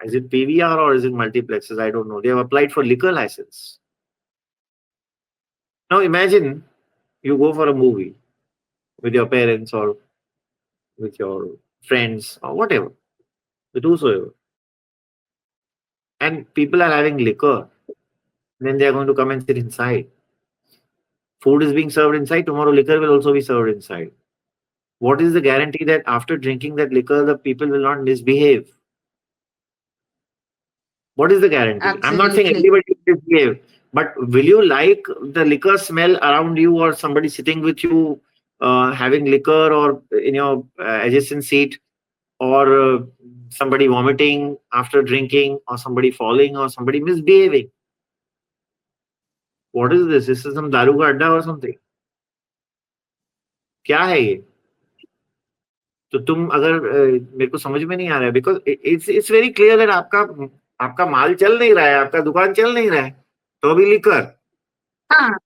is it PVR or is it multiplexes? I don't know. They have applied for liquor license. Now imagine you go for a movie with your parents or with your friends or whatever, with whosoever, and people are having liquor. Then they are going to come and sit inside. Food is being served inside. Tomorrow, liquor will also be served inside. What is the guarantee that after drinking that liquor, the people will not misbehave? What is the guarantee? I'm not saying Absolutely. everybody will misbehave, but will you like the liquor smell around you, or somebody sitting with you having liquor, or in your adjacent seat, or somebody vomiting after drinking, or somebody falling, or somebody misbehaving? What is this? This is some daru ka adda or something? क्या है ये? तो तुम अगर मेरे को समझ में नहीं आ रहा है, because it's very clear that आपका आपका माल चल नहीं रहा है, आपका दुकान चल नहीं रहा है, तो अभी लिकर, हाँ.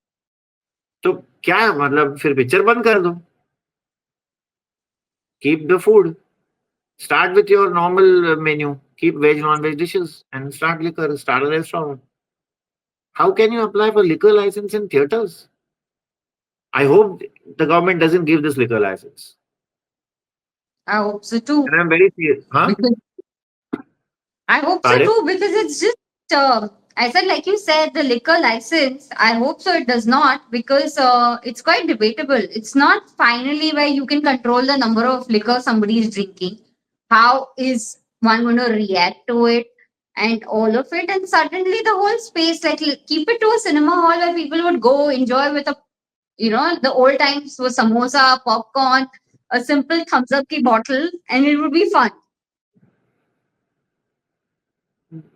तो क्या मतलब, फिर पिक्चर बंद कर दो. Keep the food, start with your normal menu, keep veg non-veg dishes, and start liquor, start a restaurant. How can you apply for liquor license in theaters? I hope the government doesn't give this liquor license. I hope so too. And I'm very serious. Huh? Because I hope so Pardon? too, because it's just, I said, like you said, the liquor license. I hope so it does not, because it's quite debatable. It's not finally where you can control the number of liquor somebody is drinking. How is one going to react to it and all of it? And suddenly the whole space, like keep it to a cinema hall where people would go enjoy with a, the old times was samosa, popcorn, a simple thumbs up ki bottle, and it would be fun.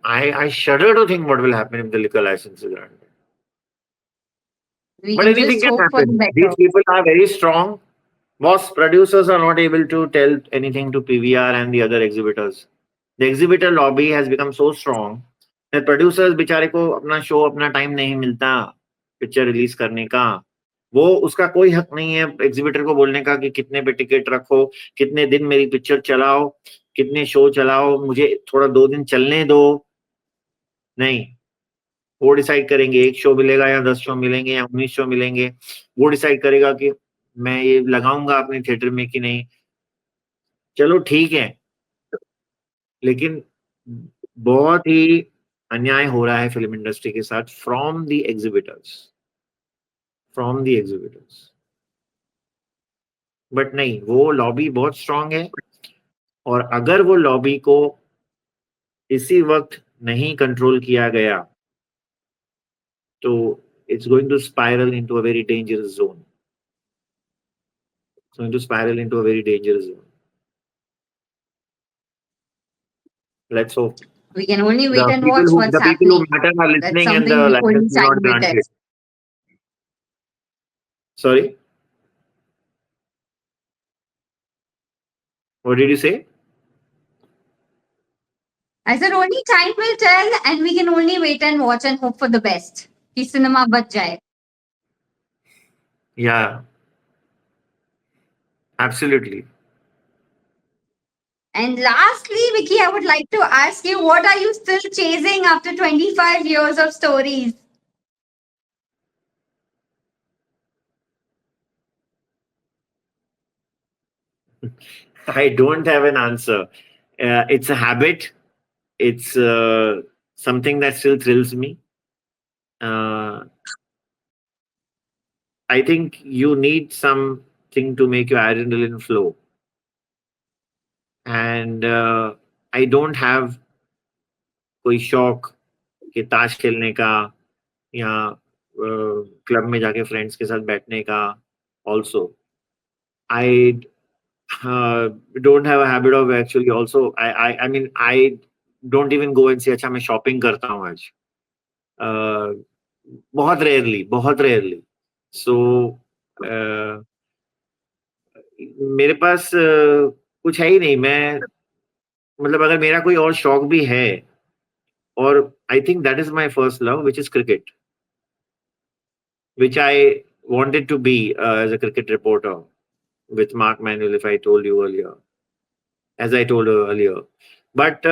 I shudder to think what will happen if the liquor license is granted. We But can anything just can hope for the happen. These better. people are very strong. Boss, producers are not able to tell anything to PVR and the other exhibitors. The exhibitor lobby has become so strong that producers बेचारे को अपना show, अपना time नहीं मिलता picture release करने का. वो उसका कोई हक नहीं है एग्जिबिटर को बोलने का कि कितने पे टिकट रखो, कितने दिन मेरी पिक्चर चलाओ, कितने शो चलाओ, मुझे थोड़ा 2 दिन चलने दो. नहीं, वो डिसाइड करेंगे 1 शो मिलेगा या 10 शो मिलेंगे या 19 शो मिलेंगे. वो डिसाइड करेगा कि मैं ये लगाऊंगा अपने थिएटर में कि नहीं. चलो ठीक है, लेकिन बहुत ही अन्याय हो रहा है फिल्म इंडस्ट्री के साथ from the exhibitors, from the exhibitors. But नहीं, वो लॉबी बहुत स्ट्रांग है, और अगर वो लॉबी को इसी वक्त नहीं कंट्रोल किया गया तो it's going to spiral into a very dangerous zone. It's going to spiral into a very dangerous zone. Let's hope. We can only wait The and people watch who what's the people who happening. matter are That's listening, and something the we license only is not time will granted. test. Sorry, what did you say? I said only time will tell, and we can only wait and watch and hope for the best. कि cinema बच जाए. Yeah, absolutely. And lastly, Vicky, I would like to ask you, what are you still chasing after 25 years of stories? I don't have an answer. It's a habit. It's something that still thrills me. Uh, I think you need something to make your adrenaline flow. And I don't have कोई शौक कि ताश खेलने का या club में जाके friends के साथ बैठने का. Also, I don't have a habit of actually also. I mean, I don't even go and say अच्छा मैं शॉपिंग करता हूँ आज. बहुत रेयरली, बहुत रेयरली. सो मेरे पास कुछ है ही नहीं. मैं मतलब अगर मेरा कोई और शौक भी है, और I think that is my first love, which is cricket, which I wanted to be as a cricket reporter with Mark Manuel, if I told you earlier, as I told her earlier. But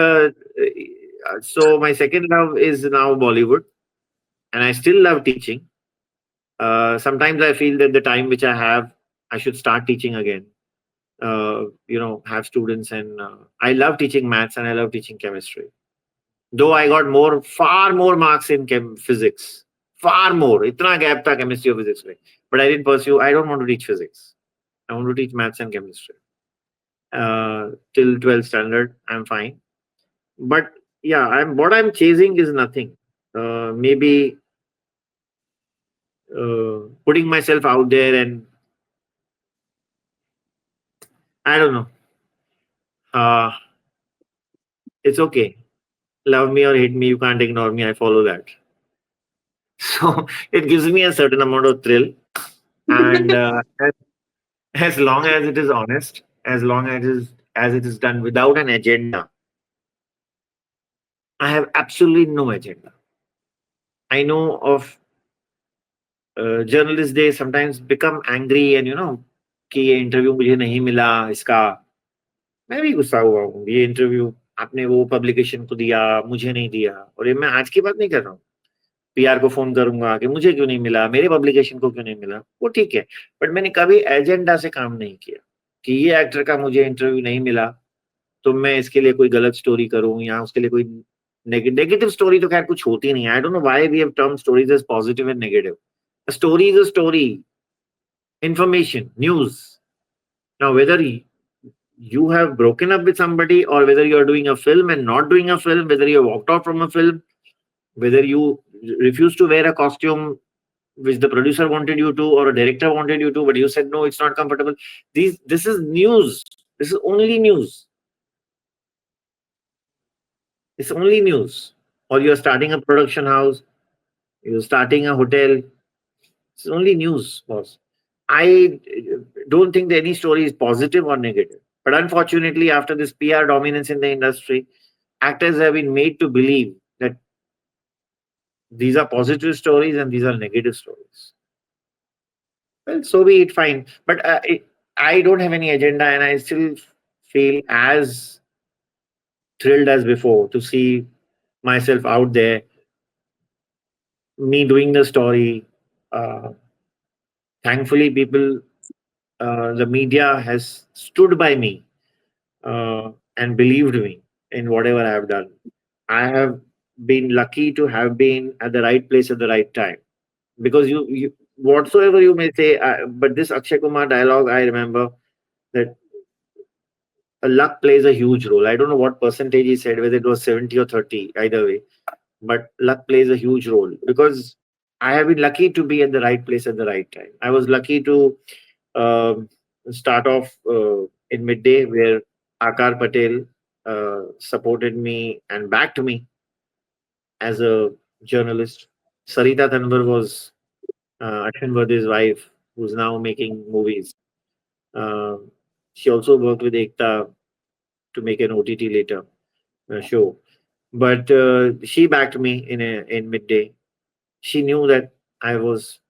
so my second love is now Bollywood, and I still love teaching. Sometimes I feel that the time which I have, I should start teaching again. Have students, and I love teaching maths and I love teaching chemistry. Though I got far more marks in physics, far more. Itna gap tha chemistry or physics mein. But I didn't pursue. I don't want to teach physics. I want to teach maths and chemistry. Till 12th standard, I'm fine. But yeah, I'm chasing is nothing. Maybe putting myself out there, and I don't know. Uh, it's okay. Love me or hate me, you can't ignore me. I follow that. So it gives me a certain amount of thrill, and as long as it is honest, as long as it is done without an agenda, I have absolutely no agenda. I know of journalists, they sometimes become angry, and कि ये interview मुझे नहीं मिला इसका, मैं भी गुस्सा हुआ हूँ, ये इंटरव्यू आपने वो पब्लिकेशन को दिया, मुझे नहीं दिया। और ये मैं आज की बात नहीं कर रहा हूँ। पीआर को फोन करूंगा कि मुझे क्यों नहीं मिला, मेरे पब्लिकेशन को क्यों नहीं मिला, वो ठीक है। बट मैंने कभी एजेंडा से काम नहीं किया कि ये एक्टर का मुझे इंटरव्यू नहीं मिला तो मैं इसके लिए कोई गलत स्टोरी करूं या उसके लिए कोई नेगेटिव स्टोरी। तो खैर कुछ होती नहीं है। I don't know why we have term stories as positive and negative. A story is a story, information, news. Now, whether you have broken up with somebody, or whether you are doing a film and not doing a film, whether you walked out from a film, whether you refused to wear a costume which the producer wanted you to or a director wanted you to, but you said no, it's not comfortable. This is news. This is only news. It's only news. Or you're starting a production house, you're starting a hotel. It's only news, boss. I don't think that any story is positive or negative. But unfortunately, after this PR dominance in the industry, actors have been made to believe that these are positive stories and these are negative stories. Well, so be it, fine. But I don't have any agenda, and I still feel as thrilled as before to see myself out there, me doing the story. Uh, Thankfully, the media has stood by me and believed me in whatever I have done. I have been lucky to have been at the right place at the right time. Because you whatsoever you may say, but this Akshay Kumar dialogue, I remember that luck plays a huge role. I don't know what percentage he said, whether it was 70 or 30, either way. But luck plays a huge role because I have been lucky to be at the right place at the right time. I was lucky to um start off in midday, where Akar Patel supported me and backed me as a journalist. Sarita Tanwar was Ashwin Vardhe's wife, who's now making movies. Uh, she also worked with Ekta to make an OTT later show. But she backed me in midday. She knew that I was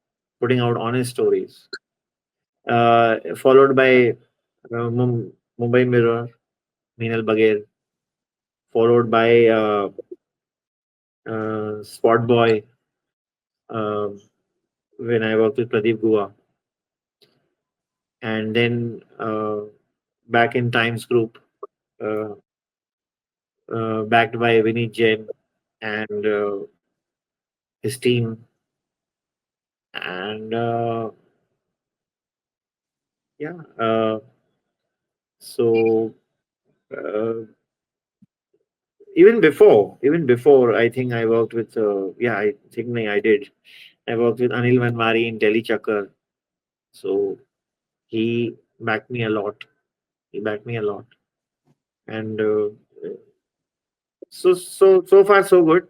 putting out honest stories. Followed by Mumbai Mirror, Meenal Bagher, followed by Spot Boy um when I worked with Pradeep Gua, and then back in Times Group, uh, backed by Vinny Jain and his team, and yeah, so uh, even before, I think I worked with yeah, I think I did. I worked with Anil Manwari in Delhi Chakar, so he backed me a lot. He backed me a lot, and so far so good.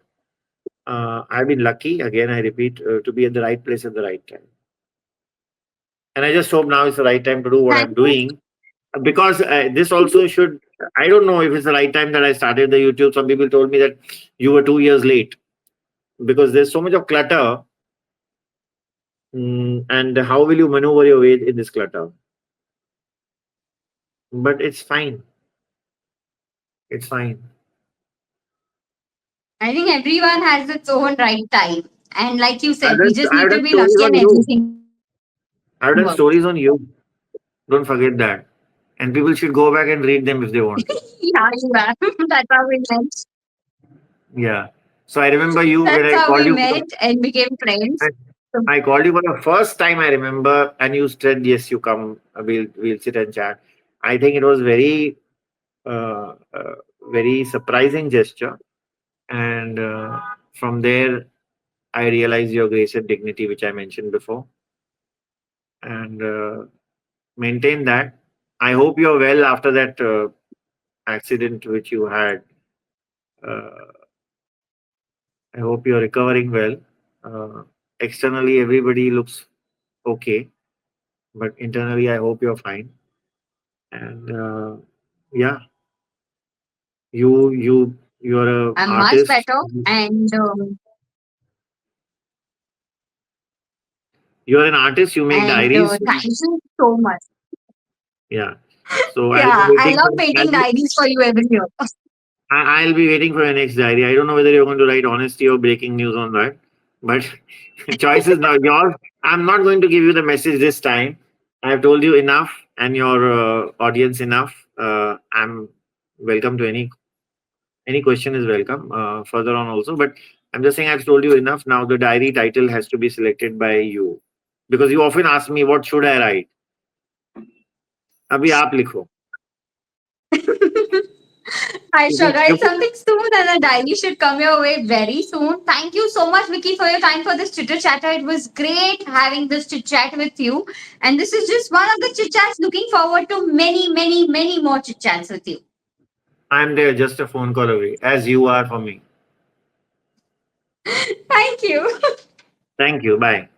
I've been lucky, again I repeat, to be at the right place at the right time, and I just hope now is the right time to do what Thank I'm you. doing, because this also should. I don't know if it's the right time that I started the YouTube. Some people told me that you were 2 years late because there's so much of clutter. And how will you maneuver your way in this clutter? But it's fine. It's fine. I think everyone has its own right time. And like you said, we just I've need to done be stories lucky on and you. everything works. I've done stories on you. Don't forget that. And people should go back and read them if they want to. Yeah, you are. That's how we met. Yeah. So I remember you That's when I how we called you. met and became friends. I I called you for the first time. I remember, and you said yes, you come. We'll sit and chat. I think it was uh, uh, very surprising gesture. And from there, I realized your grace and dignity, which I mentioned before, and maintain that. I hope you're well after that accident which you had. Uh, I hope you're recovering well. Externally, everybody looks okay, but internally, I hope you're fine. And yeah, you're a I'm much artist. better, and You're an artist. You make diaries. thank you so much. Yeah. So I'll be Yeah, I waiting love for. making diaries for you every year. I'll be waiting for your next diary. I don't know whether you're going to write honesty or breaking news on that, but choice is now yours. I'm not going to give you the message this time. I've told you enough, and your audience enough. I'm welcome to any question is welcome. Further on also, but I'm just saying I've told you enough. Now the diary title has to be selected by you because you often ask me what should I write. अभी आप लिखो. I You should can, write something soon, and a diary should come your way very soon. Thank you so much, Vicky, for your time for this chitter chatter. It was great having this chit chat with you. And this is just one of the chit chats. Looking forward to many, many, many more chit chats with you. I'm there, just a phone call away, as you are for me. Thank you. Thank you. Bye.